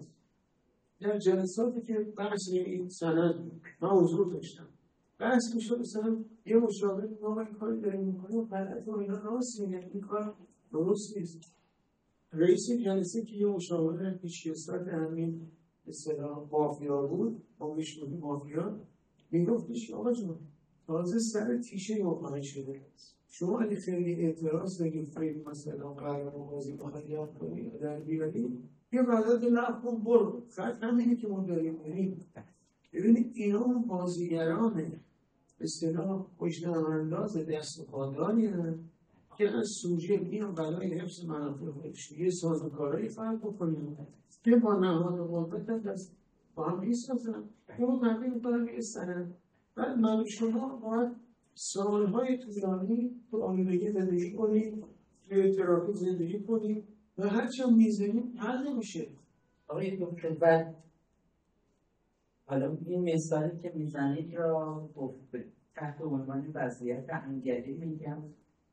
در جلساتی که بحث این سند من حضور داشتم بحث میشه، مثلا یه مشاور ما این کاری داریم میکنیم و غلط و اینا راست میگه، این کار درست نیست. رئیس جلسه که یه مشاور پیشکسوت همین اصطلاح مافیا بود، ما میشونیم مافیا، میگفتش آقا جون تازه سر تیشه مقامی شده، شما اگه خیلی اعتراض دارید خیلی مثلا قرار بازی بخواهی یاد کنید و در بیارید یه قدرت نخون برو خط همینه که ما داریم بریم. ببینید اینا اون بازیگرانه اصطلاح پشت انداز دست و پادانی هستند که از سوژه میان برای حفظ منافع خودش یه سازوکارهایی فرق بکنیم که با نهاد قدرت دست با هم میسازن اونو تبدیل میکنن به سند. بعد من شما باید سالهای طولانی تو آلودگی زندگی کنیم، توی ترافیک زندگی کنیم و هرچی هم میزنیم حل نمیشه. آقای دکتر بعد حالا این مثالی که میزنید را تحت عنوان وضعیت انگلی میگم،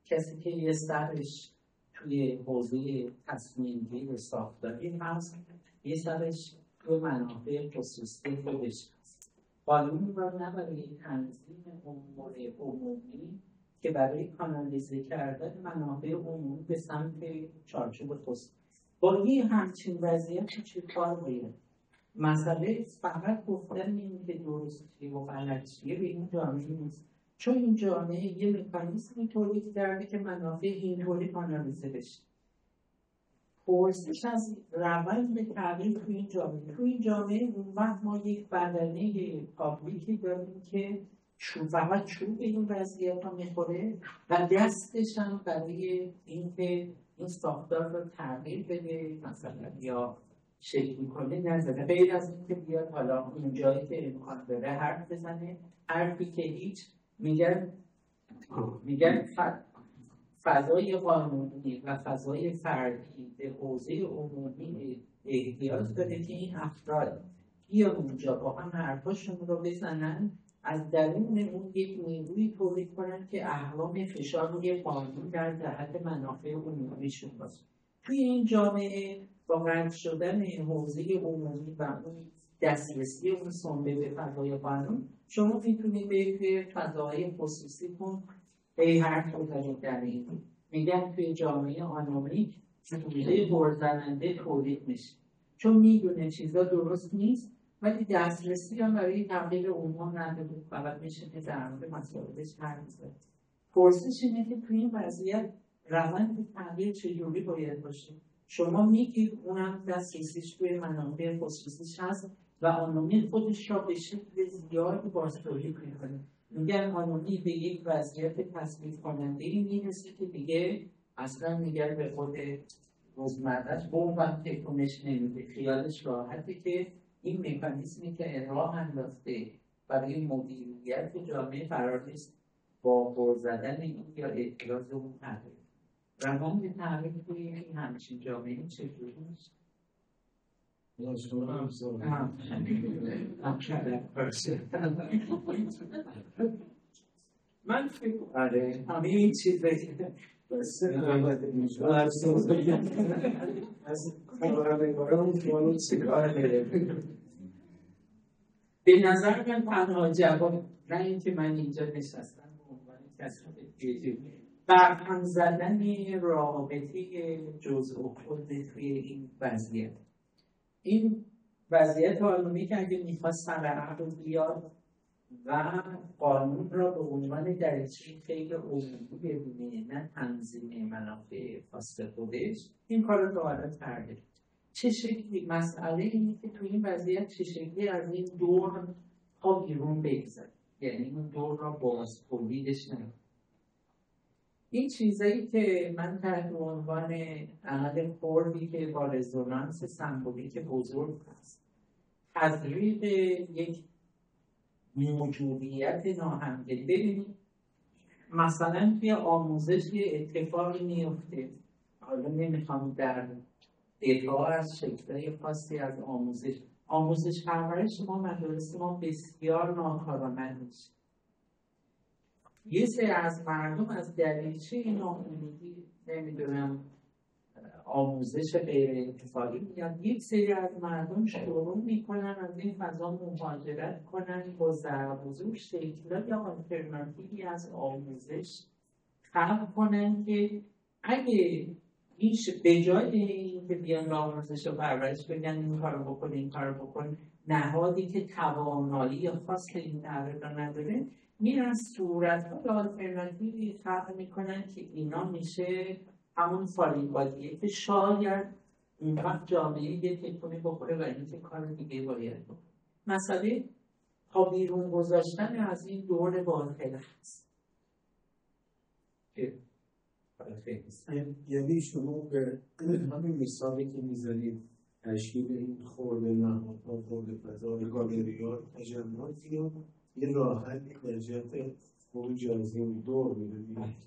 کسی که یه سرش توی حوزه تصمیم گیری ساختاری هست، یه سرش توی منافع خصوصی خودش هست. قانون را نه برای تنظیم امور عمومی که برای کانالیزه کردن منافع عمومی به سمت چارچوب خصوصی. با یه همچین وضعیتی چه کار باید؟ مسئله فقط گفتن این که درستی و غلطیه به این جامعه نیست، چون این جامعه یه مکانیزمی تولید کرده که منافع اینطوری کانالیزه بشه. پرسش از روند به تغییر توی این جامعه. توی این جامعه اون وقت ما یک بدنه پابلیکی داریم که فقط چوب به این وضعیت ها میخوره و دستش هم برای اینکه این ساختار رو تغییر بده مثلا یا شکل کنه نزده، غیر از اینکه بیاد حالا اون جایی که امکان داره حرف بزنه، حرفی که هیچ میگن فضای قانونی و فضای فردی به حوزه عمومی احتیاج داره که این افراد بیا اونجا با هم حرفاشون رو بزنن، از درون اون یک نیروی تولید کنن که اهرام فشار روی قانون در جهت منافع عمومیشون باشه. توی این جامعه با قطع شدن حوزه عمومی و اون دسترسی اون سنبه به فضای قانون، شما میتونید به فضاهای خصوصی کن به هر توضیح در این میگن توی جامعه آنومیک سوژه برزننده تولید میشه، چون میدونه چیزا درست نیست ولی دسترسی هم برای تبلیغ عموم نداره، فقط میشه که در مورد مسائلش حرف بزنه. پرسش اینه که توی این وضعیت روند تغییر چجوری باید باشه؟ شما میگید اونم دسترسیش توی منابع خصوصیش هست و آنومی خودش را به شکل زیادی بازتولید میکنه. میگن آنومی به یک وضعیت تصویر کننده‌ای میرسه که دیگه اصلا میگن به خود روزمرهش بوم تکونش نمیده، خیالش راحته که این مکانیزمی که راه انداخته برای مدیریت جامعه قرار نیست با بر زدن این یا اعتراض اون تغییر. روند تغییر توی این همچین جامعه چجوری نیست؟ من فکر همه این چیز به نظر من تنها جواب، نه اینکه من اینجا نشستم به عنوان کسی که برهم زدن رابطه جزء و خود توی این وضعیت، این وضعیت آنومی که اگه میخواست سرعقل بیاد و قانون را به عنوان دریچه خیلی عمومی ببینه نه تنظیم منافع خاص خودش، این کار رو دارد کرده. چه شکلی مسئله اینه که توی این وضعیت چه شکلی از این دور ها بیرون بگذاره، یعنی این دور را باز تولیدش نمید. این چیزایی که من تحت عنوان عمل خوردی که با رزونانس سمبولیک بزرگ هست، تضریب یک موجودیت ناهمگن. ببینید مثلا توی آموزش یه اتفاقی میفته، حالا نمیخوام در دفاع از شکل‌های خاصی از آموزش پرورش ما مدارس ما بسیار ناکارآمد میشه. یه سری از مردم از دریچه ناامیدی نمیدونم آموزش غیر انتفاعی میاد، یک سری از مردم شروع میکنن از این فضا مهاجرت کنن با ضرب و زور شکل‌های آلترناتیوی از آموزش خلق کنن که اگه به جای این که بیان آموزش و پرورش بگن این کارو بکن این کارو بکن، نهادی که توانایی خاص این نهاد را نداره میرن صورت‌های آلترناتیوی خلق میکنن که اینا میشه همون فالیبادیه که شاید اون وقت جامعه یه تکونی بخوره و اینکه کار دیگه باید بکنه. مسئله تا بیرون گذاشتن از این دور باطل هست. یعنی شما به همین مثالی که میزنید تشکیل این خورده نهادها، خورده فضای گالری‌ها، تجمعاتی رو یه راحت در جهت خروج از این دور می‌بینید.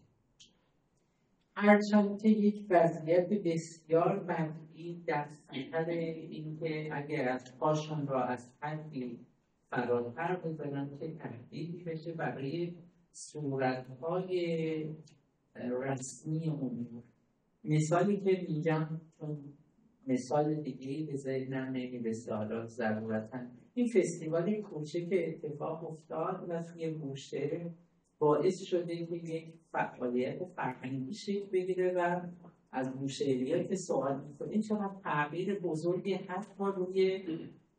هرچند که یک وضعیت بسیار منفی در خطر اینکه اگر از پاشان را از حدی فراتر بذارن که تهدیدی بشه برای صورت‌های رسمی امور. مثالی که میگم چون مثال دیگه‌ای به ذهنم نمیرسه حالا ضرورتاً، این فستیوال کوچه که اتفاق افتاد و توی بوشهر باعث شده که یک فعالیت فرهنگی شکل بگیره و از بوشهری‌ها که سوال می‌کنیم چقدر تغییر بزرگی حتی روی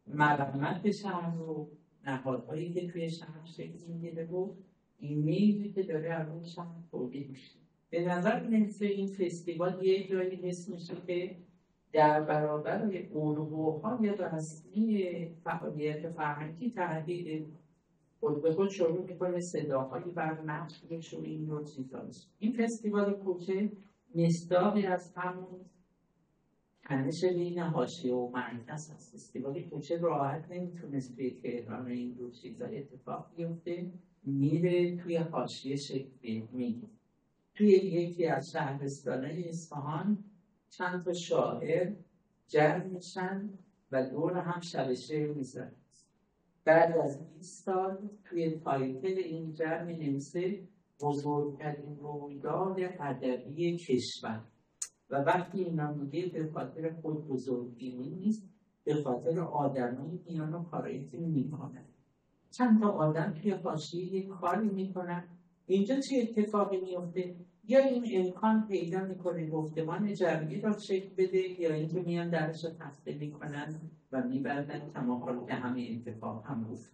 مرمت شهر و نهادهایی که توی شهر شکل می‌گیره و ایمیلی که داره از اون شهر تولید میشه. به نظر می‌رسه این فستیوال یه جایی حس میشه که در برابر الگوهای رسمی فعالیت فرهنگی تهدید خود به خود شروع میکنه صداهایی بر نقشش و این نوع چیزا میشه. این فستیوال کوچه مصداقی از همون تنش بین حاشیه و مرکز هست. فستیوال کوچه راحت نمیتونست توی تهران این دو چیزا اتفاق بیفته، میره توی حاشیه شکل میگیره. توی یکی از شهرستانهای اصفهان چند تا شاعر جمع میشن و دور هم شبشه میزنه. بعد از 20 سال توی تایتل این جمع می‌نویسه بزرگترین رویداد ادبی کشور و وقتی اینا میگه به خاطر خود بزرگبینی نیست، به خاطر آدمایی میان و کارایی که میکنن. چند تا آدم توی حاشیه یک کاری میکنن، اینجا چه اتفاقی میفته؟ یا این امکان پیدا میکنه گفتمان جمعی را شکل بده، یا اینکه میان درش رو تخته میکنن و میبردن تمام که همه اتفاق هم گفت.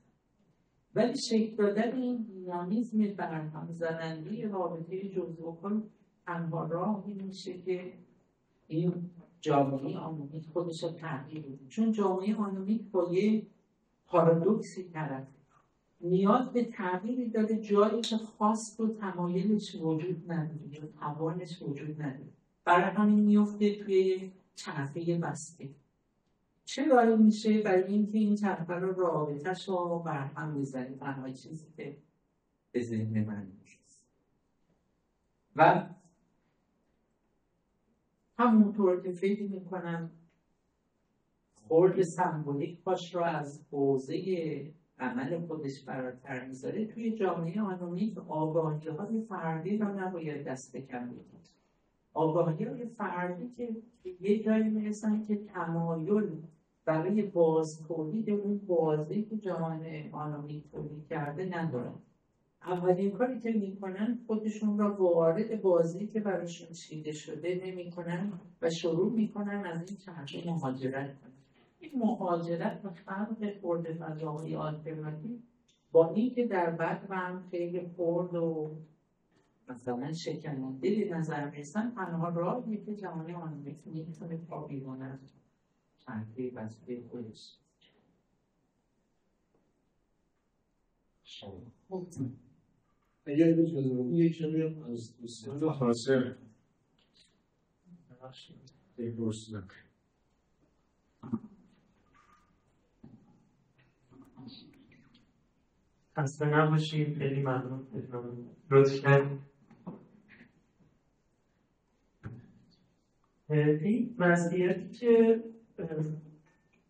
ولی شکل دادن این دینامیزم برهم زننده رابطه جزء و کل تنها راهی میشه که این جامعه آنومیک خودش رو تغییر بده. چون جامعه آنومیک با یه پارادوکسی طرفه، نیاز به تغییری داره جایی که خواست و تمایلش وجود نداره یا توانش وجود نداره، برای همین میفته توی چرخه بسته. چه راهی میشه؟ برای اینکه این چرخه رو رابطه‌ش رو برهم میزنه. تنها چیزی که به ذهن من میشه و همونطور که فکر میکنم خورد سمبولیک باش رو از حوزه عمل خودش فراتر میذاره، توی جامعه آنومیک آگاهی‌های فردی رو نباید دست کم بگیرید. آگاهی‌های فردی که یه جایی میرسن که تمایل برای بازتولید اون بازی که جامعه آنومیک تولید کرده ندارن. اولین کاری که میکنن خودشون را وارد بازی که براشون چیده شده نمیکنن و شروع میکنن از این چرخه مهاجرت کنن. این مهاجرت و خلق خرد فضاهای آلترناتیو با اینکه در بعد هم خیلی خرد و مثلا شکننده به نظر میرسن، تنها راهی که جامعه آنومیک میتونه پا بیرون از چرخه بسته خودش. اگر بتونم یک کمی از دوستان خاصه یک پرسیدم. خسته نباشید، خیلی ممنون لطف کردید. این وضعیتی که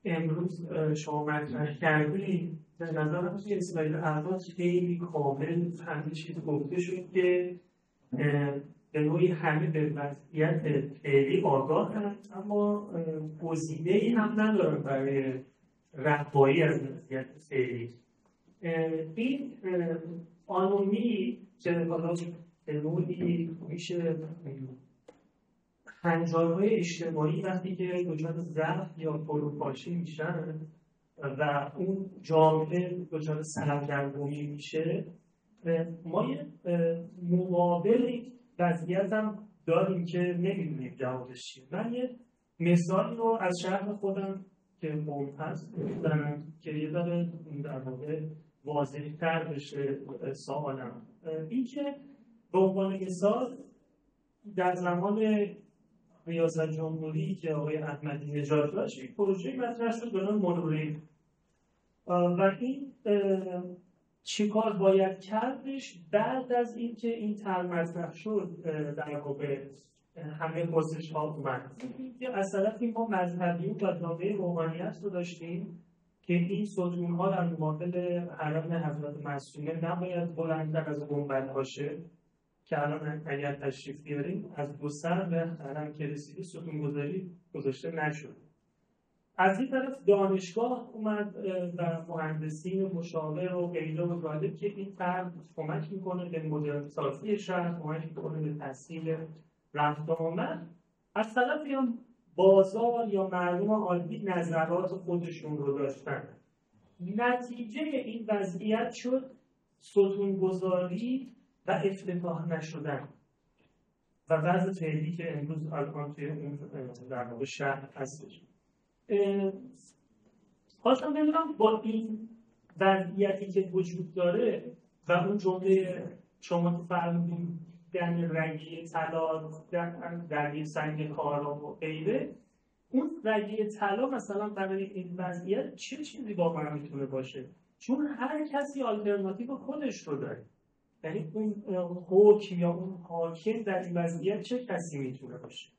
امروز شما مطرح کردید به نظرم توی اسلاید اول خیلی کامل همه چیز گفته شد که به نوعی همه به وضعیت فعلی آگاهند، اما گزینه‌ای هم ندارن برای رهایی از وضعیت فعلی. این آنومی که حالا به نوعی میشه هنجارهای اجتماعی وقتی که دچار ضعف یا فروپاشی میشن و اون جامعه دچار سرگردانی میشه، ما یه مقابل وضعیت هم داریم که نمیدونیم جوابش چیه. من یه مثالی رو از شهر خودم که قم هست دارم که یه ذره در واقع واضح‌تر بشه سوالم. این که به عنوان مثال در زمان ریاست جمهوری که آقای احمدی نژاد داشت یک پروژه مطرح شد به نام مونوریل و این چیکار باید کردش بعد از اینکه این طرح مطرح شد در واقع همه پرسش ها اومد. از طرفی ما مذهبیون و جامعه روحانیت رو داشتیم که این ستون ها در مقابل حرم حضرت معصومه نباید بلندتر از گنبد باشه که الان اگر تشریف بیاریم از دو سر به حرم که رسیده ستون گذاری گذاشته نشد. از این طرف دانشگاه اومد و مهندسین مشاور و غیره و غالب که این طرح کمک میکنه به مدرن سازی شهر، کمک میکنه به تسهیل رفت و آمد. از طرفی هم بازار یا مردم عادی نظرات خودشون رو داشتن. نتیجه این وضعیت شد ستونگذاری و افتتاح نشدن و وضع فعلی که امروز الان توی اون در واقع شهر هستش. خواستم بدونم با این وضعیتی که وجود داره و اون جمله شما فرمودین در رگی طلا در یه سنگ کارا و غیره، اون رگی طلا مثلا برای این وضعیت چه چیزی واقعا میتونه باشه؟ چون هر کسی آلترناتیو خودش رو داره. یعنی اون حکم یا اون حاکم در این وضعیت چه کسی میتونه باشه؟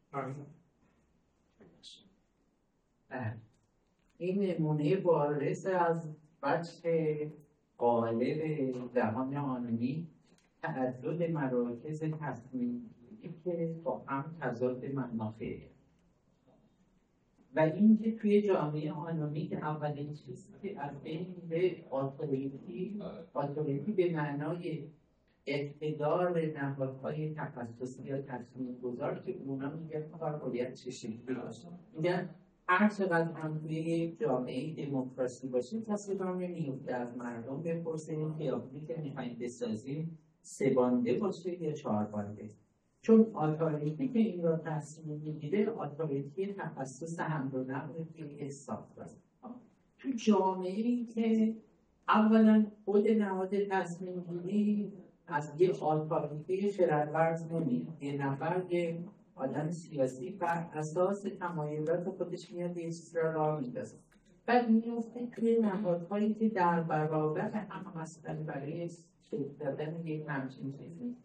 این نمونه بارز از وجه قالب جهان آنمی تعدد مراکز تصمیم گیری که با هم تضاد منافع و اینکه توی جامعه آنمی که اولین چیزی که از بین میره اتوریتی به معنای اقتدار نهادهای تخصصی یا تصمیم گذار که اونا میگن کار باید چه شکلی باشه. میگن هر چقدر هم توی یک جامعه دموکراسی باشه تصمیم هم نمیفته از مردم بپرسیم خیابونی که میخوایم بسازیم 3 بانده باشه یا 4 بانده. چون اتوریتی که این را تصمیم میگیره اتوریتی تخصص حمل و نقل توی ساختار. تو جامعه‌ای که اولا خود نهاد تصمیم گیری از یک اتوریته خردورز نمیاد، یه نفر یه آدم سیاسی بر اساس تمایلات خودش میاد یه چیز را راه میندازه، بعد میفته توی نهادهایی که در برابر هم هستن برای شکل دادن یک همچین چیزی.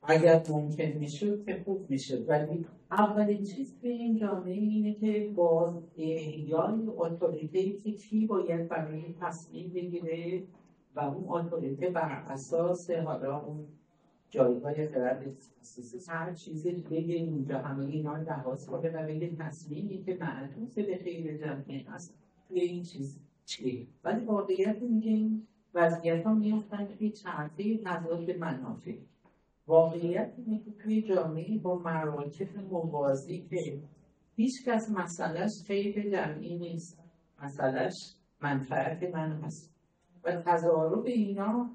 اگر ممکن میشد که خوب میشد، ولی اولین چیز به این جامعه اینه که با احیای اتوریته‌ای که کی باید برای تصمیم بگیره و اون اتوریته بر اساس حالا اون جایگاه خرد تخصصی هر چیزی بگه اینجا همه اینا رو لحاظ کنه و بگه تصمیمی که معطوف به خیر جمعی هست توی این چیز چیه. ولی واقعیت میگه این وضعیت ها میفتن توی چرخه تضاد منافع. واقعیت اینه که توی جامعه با مراکز موازی که هیچ کس مسئلهش خیر جمعی نیست، مسئلهش منفعت من هست و تضارب اینا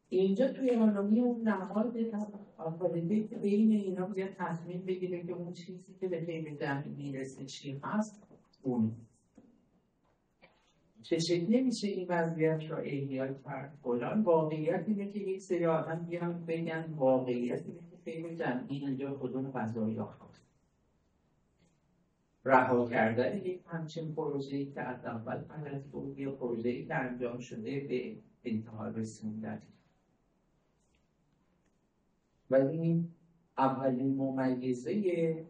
اینجا توی آنمی اون نهاد اتوریتی که بین اینا باید تصمیم بگیره که اون چیزی که به خیر جمعی میرسه چی هست اون چه شکلی میشه این وضعیت را احیا کرد. فلان واقعیت اینه که یک سری آدم بیان بگن واقعیت اینه که خیر جمعی اینجا کدوم غذایی آخواد رها کردن یک همچین پروژه‌ای که از اول پرست بود یا پروژه‌ای که انجام شده به انتها رسوندن. ولی اولین ممیزه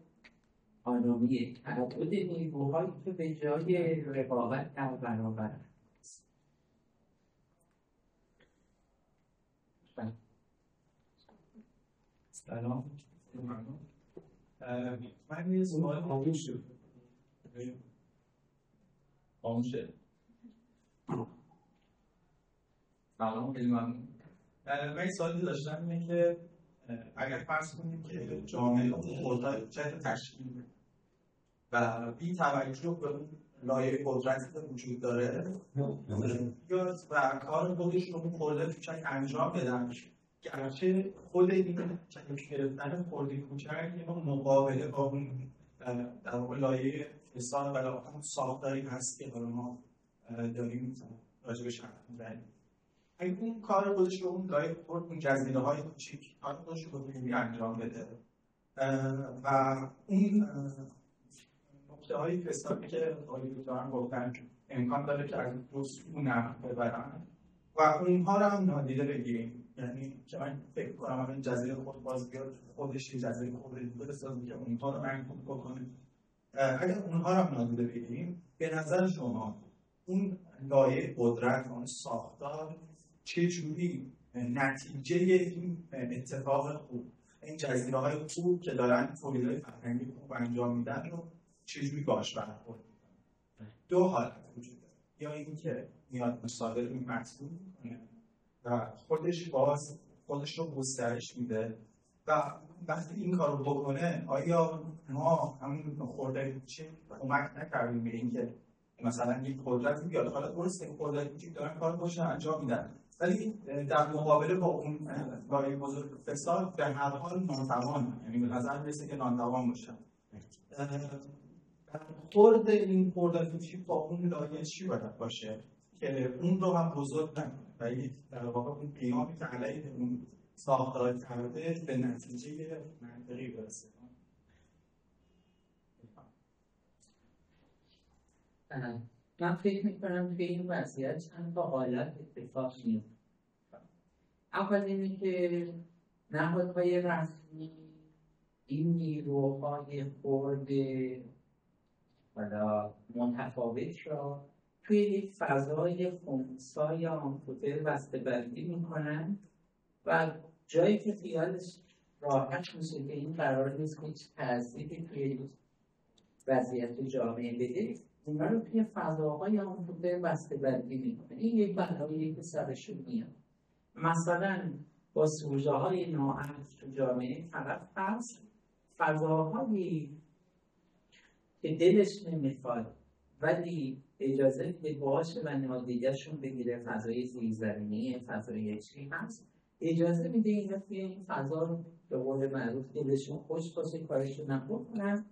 آنمی تعدد نیروهایی که به جای رقابت در برابر است. سلام. من یه سوال خاموش شد. خاموشه. سلام خیلی ممنون. من یه سوالی داشتم اینه که اگر فرض کنیم که جامعه قدرت جهت تشکیل و بی توجه به اون لایه قدرتی که وجود داره یا و کار خودش رو خورده کوچک انجام بدن، گرچه خود این چک گرفتن خورده کوچک یه مقابله با اون در واقع لایه فساد و اون ساختاری هست که ما داریم راجبش حرف می‌زنیم. اگه اون کار خودش رو اون لایه خورد اون جزیره‌های کوچیک کار خودش رو انجام بده و اون نقطه‌های فسادی که آقای دکتر هم گفتن امکان داره که از اون نفع ببرن و اونها رو هم نادیده بگیریم. یعنی که من فکر کنم همین جزیره خود باز بیاد خودش جزیره خود بسازه که اونها رو منکوب بکنه. اگر اونها رو هم نادیده بگیریم به نظر شما اون لایه قدرت اون ساختار چه جوری نتیجه این اتفاق خوب این جزیره‌های خوب که دارن تولیدهای فرهنگی خوب انجام میدن رو چجوری باش برخورد میکنه؟ 2 حالت وجود داره. یا اینکه میاد مصادر این محصول میکنه و خودش رو گسترش میده و وقتی این کار رو بکنه آیا ما همین خورده چه کمک نکردیم به اینکه مثلا یک قدرتی بیاد؟ حالا درسته این قدرتی که دارن کار خودش رو انجام میدن ولی در مقابله با اون لایه بزرگ فساد به هر حال ناتوان، یعنی به نظر میرسه که ناتوان باشن. خورد این قدرتی با اون لایه چی باید باشه که اون رو هم بزرگ نکنه و در واقع اون قیامی که علیه اون ساختار کرده به نتیجه منطقی برسه. من فکر میکنم که این وضعیت چند تا حالت اتفاق میفته. اول اینه که نهادهای رسمی این نیروهای خرد حالا متفاوت را توی یک فضای خنثی یا آمفوتر بسته‌بندی میکنن و جایی که خیالش راحت میشه که این قرار نیست که هیچ تأثیری توی وضعیت جامعه بده، اونا رو توی فضاهای آمفوتر بسته‌بندی میکنه. این یک بلاییه که سرشون میاد. مثلا با سوژه های نااهل تو جامعه طرف هست، فضاهایی که دلش نمیخواد ولی اجازه میده باشه و نادیده‌شون بگیره، فضای زیرزمینی، فضای چی هست، اجازه میده اینا توی این فضا رو به قول معروف دلشون خوش باشه، کارشون هم بکنن،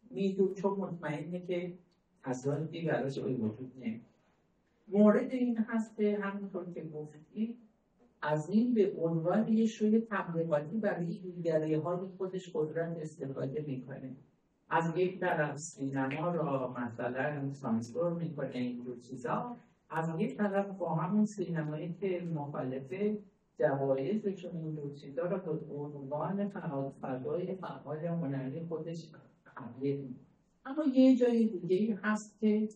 میدون چون مطمئنه که تصادفی براش به وجود نمیاد. مورد این هست که همونطور که گفتی از این به عنوان یه شوی تبلیغاتی برای ایده‌های خودش قدرت استفاده میکنه. از یک طرف سینما را مثلا سانسور میکنه اینجور چیزا، از یک طرف با همون سینمایی که مخالفه جوایزشون اینجور چیزا را به عنوان فضای فعال هنری خودش تبلیغ میکنه. اما یه جای دیگه هست که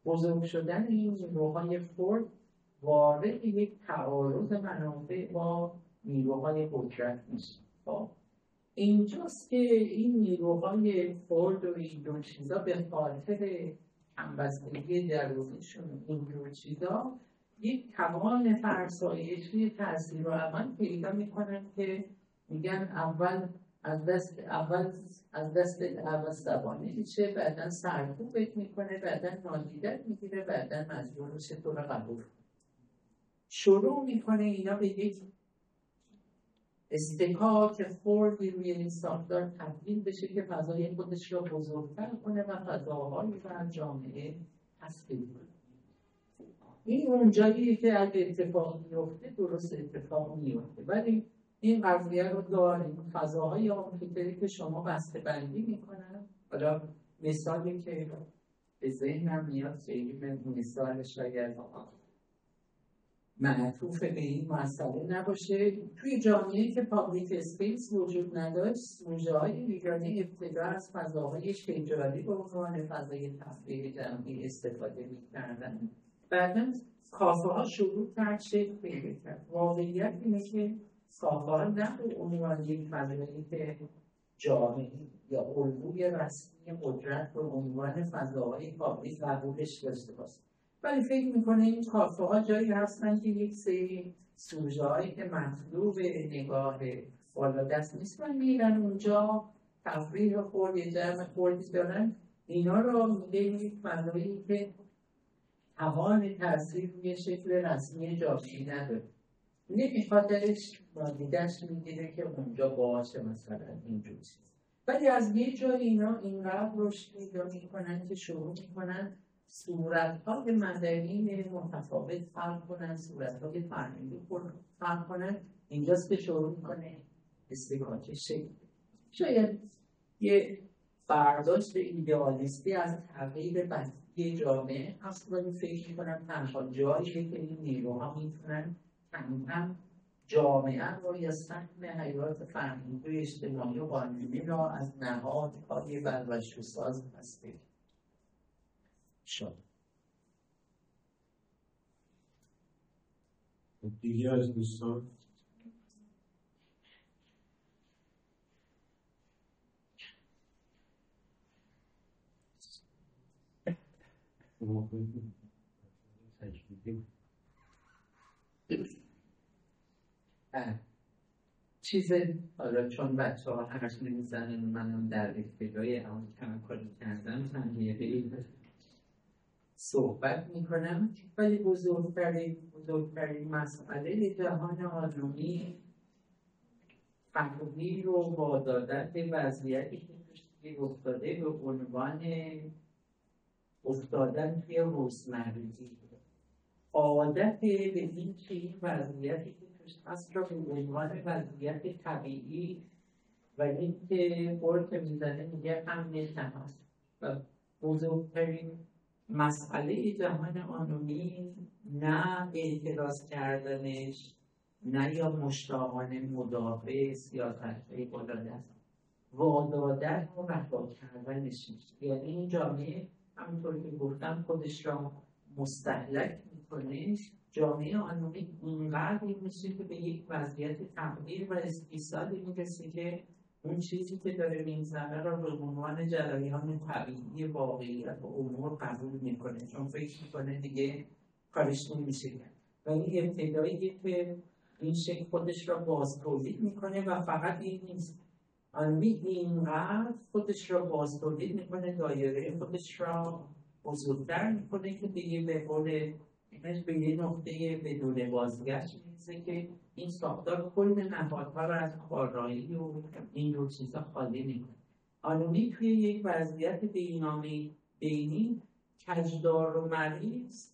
بزرگ شدن این نیروهای فورد وارد یک تعارض منافع با نیروهای قدرت میشه. اینجاست که این نیروهای فورد و این دو چیزا به خاطر همبستگی درونیشون این دو چیزا یک توان فرسایشی تأثیر و عمل پیدا میکنن که میگن اول از دست عوض‌زبانه میشه، بعدا سرکوبت میکنه، بعدا نادیدت میگیره، بعدا مجبور میشه تو رو قبول. شروع میکنه اینا به یک استکاک فوردی روی این ساختار تبدیل بشه که فضای خودش را بزرگتر کنه و فضاهایی در جامعه تسکیل کنه. این اونجاییه که اگه اتفاق میفته درست اتفاق میفته، ولی این قضیه رو داریم. فضاهای آمفیتری که شما بسته‌بندی میکنن، حالا مثالی که به ذهنم میاد خیلی مثال شاید معطوف به این مسئله نباشه، توی جامعه‌ای که پابلیک اسپیس وجود نداشت، سوژه‌های ایرانی ابتدا از فضاهای تجاری به عنوان فضای تفریح جمعی استفاده می‌کردن. بعداً کافه‌ها شروع کرد شکل پیدا کرد. واقعیت اینه که کافه‌ها نه به عنوان یک فضایی که جامعی یا الگوی رسمی قدرت به عنوان فضاهای پابلیک قبولش داشته باشه، ولی فکر میکنه این کافه ها جایی هستن که یک سری سوژه هایی که مطلوب نگاه بالا دست نیستن میرن اونجا تفریح خورد، یه جمع خوردی دارن، اینا رو میگه یک فضایی که توان تاثیر روی شکل رسمی جامعی نداره. نمیخاطرش نادیده‌اش میگیره که اونجا باشه مثلا اینجور چیز. ولی از یه جایی اینا اینقدر رشد پیدا میکنن که شروع میکنن صورت‌های مدنی متفاوت فرق کنن، صورت‌های فرهنگی فرق کنن. اینجاست که شروع میکنه استکاک شکل. شاید یه برداشت ایدئالیستی از تغییر بدی جامعه هست، ولی فکر میکنم تنها جاییه که این نیروها میتونن کم جامعه رو یا سهم حیات فرهنگی اجتماعی و قانونی را از نهادهای بلوش‌ساز هسته شد. دیگه از دوستان چیز حالا چون بچه ها حرف نمیزنن منم در ابتدای اون کاری کردم تنبیه صحبت میکنم، ولی بزرگترین مسئله جهان آنونی تغییر و وادادن به وضعیتی که توش افتاده به عنوان افتادن توی روزمرگی، عادت به این که این وضعیتی که توش هست را به عنوان وضعیت طبیعی و این که خورد میزنه میگه امن هست. و بزرگترین مسئله جهان آنونی نه اعتراض کردنش، نه یا مشتاقانه مدافع سیاست‌های بالادست، وادادن و رها کردنش میشه. یعنی این جامعه همونطور که گفتم خودش را مستهلک میکنه. جامعه آنومیک اینقدر میشه که به یک وضعیت تغییر و استیصالی میرسه که اون چیزی که داره میگذره را به عنوان جریان طبیعی واقعیت و امور قبول میکنه، چون فکر میکنه دیگه کارش نمیشه کرد. و این ابتدایی که این شکل خودش را باز تولید میکنه و فقط این نیست، آنومیک اینقدر خودش را باز تولید میکنه، دایره خودش را بزرگتر میکنه که دیگه به قول به یه نقطه بدون بازگشت میرسه که این ساختار کل نهادها را از کارایی و این رو چیزا خالی میکنه. آنومیک توی یک وضعیت بینی کجدار و مریض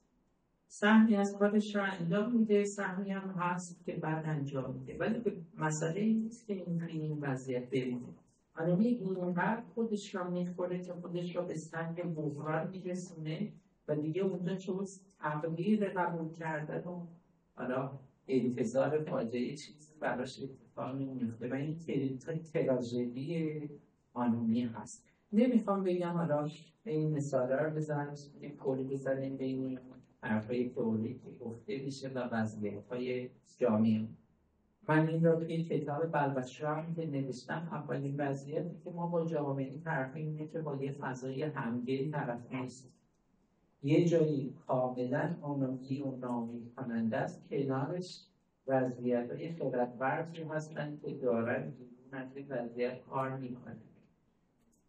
سهمی از کارش را انجام میده، سهمی هم هست که بعد انجام میده، ولی به مسئله این نیست که این وضعیت بمونه. آنومیک اینقدر خودش را میخوره که خودش را به سنگ بحران میرسونه و دیگه اونجا شد تغییر قبول کردن و حالا انتظار فاجعه چیزی براش اتفاق نمیفته و این تراژدی آنومی هست. نمیخوام بگم حالا این مثاله رو بزنم که کلی بزنیم بین حرفای تئوری که گفته میشه و وضعیت‌های جامعه. من این رو توی کتاب بلبشرم که نوشتم، اولین وضعیتی که ما با جامعه طرف اینه که با یه فضای همگیر طرف نیست. یه جایی کاملا آنومی و ناامید کننده است، کنارش وضعیت‌های خردورزی هستن که دارن بیرون از این وضعیت کار میکنن.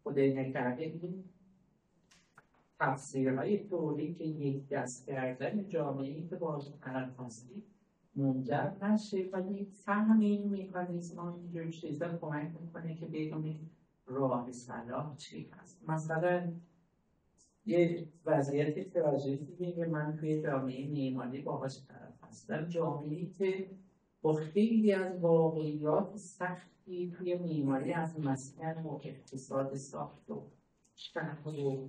خدای نکرده این تفسیرهای تئوری که یک دست کردن جامعه‌ای که باش طرف هستی منجر نشه، ولی فهم این مکانیزم‌ها اینجور چیزا کمک میکنه که بدونید راه صلاح چی هست. مثلا یه وضعیت تراژدیه که من توی جامعه معماری باهاش طرف هستم، جامعه‌ای که با خیلی از واقعیات سختی توی معماری از مسکن و اقتصاد ساخت و شهر و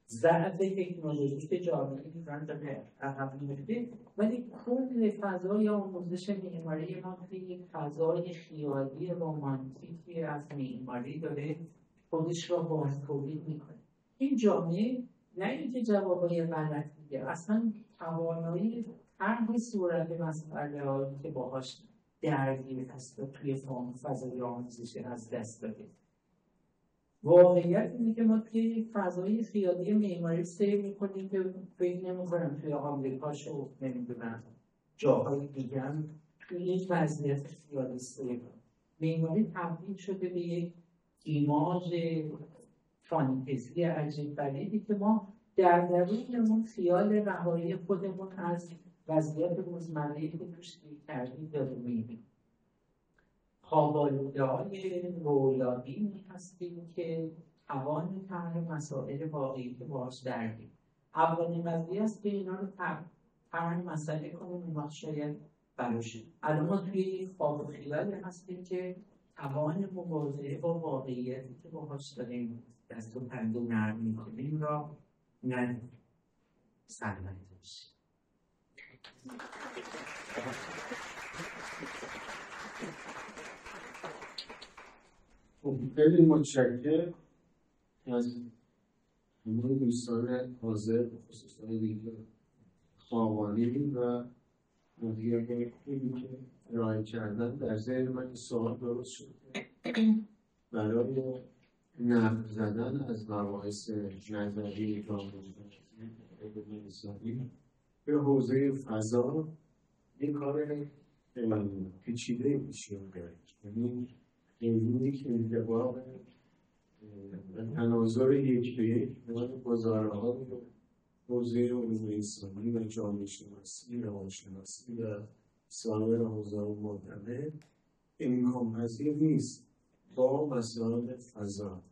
ضعف تکنولوژیک جامعه ایران داره عقب میفته، ولی کل فضای آموزش معماری ما توی یک فضای خیالی رمانتیکی از معماری داره خودش را باز تولید میکنه. این جامعه نه اینکه جوابای غلط میده، اصلا توانایی طرح صورت مسئله که باهاش درگیر هست و توی فضای آموزش از دست داده. واقعیت اینه که ما توی یک فضای خیالی معماری سیر میکنیم که فکر نمی‌کنم توی آمریکا شو نمیدونم جاهای دیگه هم توی یک وضعیت خیالی سیر کنیم. معماری تبدیل شده به یک ایماژ فانتزی عجیب غریبی که ما در درونمون خیال رهایی خودمون از وضعیت روزمره‌ای که توش گیر کردیم داریم می‌بینیم. خواب‌آلوده‌های رویابینی هستیم که توان طرح مسائل واقعی که باهاش درگیریم. اولین قضیه است که اینا رو طرح مسئله کنیم، اون وقت شاید براش. الان ما توی یک خواب و خیال هستیم که توان مواجهه با واقعیتی که باهاش داریم دست و پنجه نرم می‌کنیم را نداریم. سلامت باشید. خیلی متشکرم از همون دوستان حاضر خصوصا دیگه خوابانی و مدیران خوبی که ارائه کردن. در ذهن من سوال درست شد برای نقد زدن از مباحث نظری جامعه‌شناسی به حوزه فضا این کار پیچیده پیش میاد. یعنی اینجوری که انطباق تناظر یک به یک میان گزاره‌های حوزه علوم انسانی و جامعه شناسی، روانشناسی و سایر حوزه‌های مرتبط امکان پذیر نیست. با مسائل فضا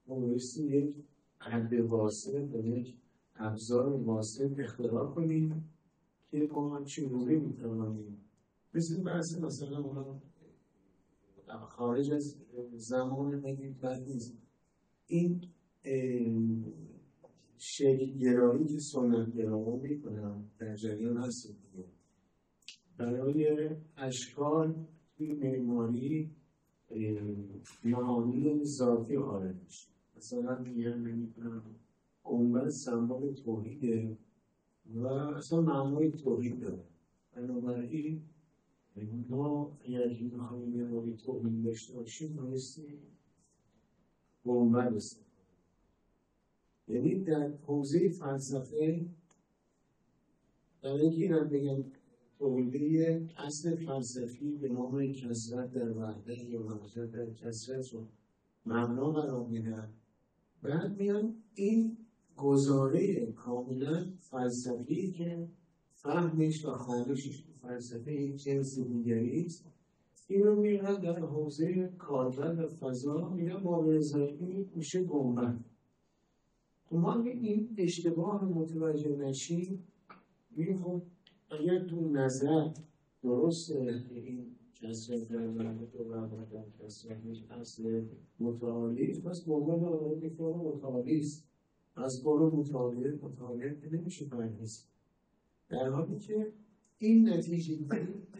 ما بایستی یک حد واسط و یک ابزار واسط اختراع کنیم که ما چگونه میتوانیم مثل بحث مثلا خارج از زمان نگید بد نیست این شکل گرایی که سنت گرایی میکنم در جریان هست دیگه برای اشکال توی معماری معانی ذاتی خارج میشه. مثلا میگم نمیتونم گنبد سمبل توحیده و اصلا معنای توحید داره. بنابراین ما اگر میخوایم یه نوعی توحید داشته باشیم بایستی گنبد استفاده. یعنی در حوزه فلسفه در اینکه من بگم توحیده اصل فلسفی به نام کثرت در وحده یا وحدت در کثرت رو معنا قرار میدن. بعد میان این گزاره کاملا فلسفی که فهمش و خانشش فلسفه یک جنس دیگری است، این رو میرن در حوزه کاربرد و فضا میگن مابرزایی میشه گنبد. ما این اشتباه رو متوجه نشیم میگیم خب اگر تو نظر درسته که این کسرت در وحدت و وحدت در کسرت اصل متعالی است، پس گنبد آدم میکنه متعالی است. از برو متعالی که نمیشه پرهیز. در حالی که این نتیجه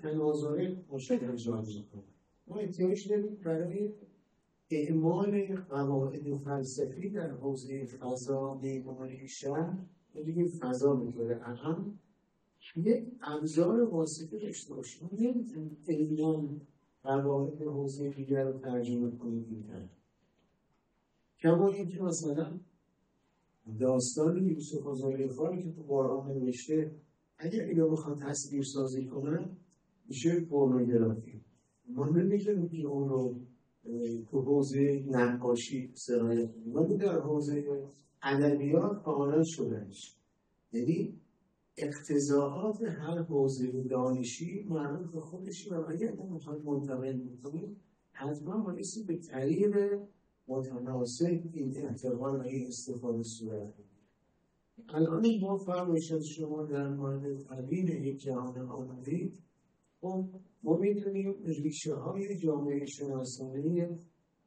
تناظر مشکل ایجاد میکنه. ما احتیاج داریم برای اعمال قواعد فلسفی در حوزه فضا معماری شهر، دیگه فضا میکنه اهم یک ابزار واسطه داشته باشیم. نمیتونیم علمان قواعد حوزه دیگر رو ترجمه کنیم اینطور. کما اینکه مثلا داستان یوسف و زلیخا که تو قرآن نوشته اگر اینو بخوان تصویر سازی کنن میشه پورنوگرافی. ما نمیتونیم که اون رو تو حوزه نقاشی سرایت کنیم، ولی در حوزه ادبیات کاملا شدنش. یعنی اقتضاعات هر حوزه دانشی مربوط به خودشی و اگر ما میخوایم منتقل بکنیم حتما بایستی به طریق متناسب این احتمال و این استفاده صورت بگیریم. الان ما فرمایش از شما در مورد تبیین یک جهان آمدی، ما میتونیم ریشه های جامعه شناسانه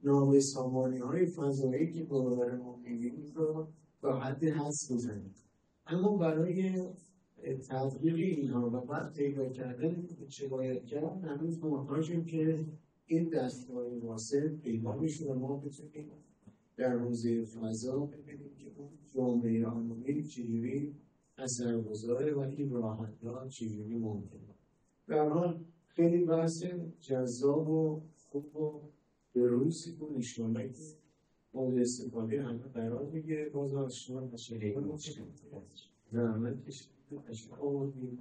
نابسامانی های فضایی که باور ما میبینیم رو با حد حدس بزنیم. اما برای تطبیق اینها و بعد پیدا کردن چه باید کرد هنوز محتاجیم که این دستگاه واسط پیدا میشه و ما بتونیم در حوزه فضا ببینیم که اون جامعه آموزی چجوری اثرگذاره و این راحت‌ها چجوری ممکنه. در حال خیلی بحث جذاب و خوب و به روزی و نشانه مورد استفاده همه قرار میگیره. باز از شما تشکر می‌کنم. زحمت کشیدید تشکر آوردید.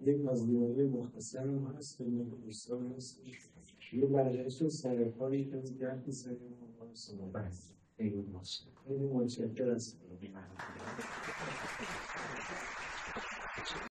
یک مضمون مختصر هم هست که من دوستان هست یه برگشت و سرکاری که از گرد می‌سریم و ما سنو بحث خیلی متشکر هستم.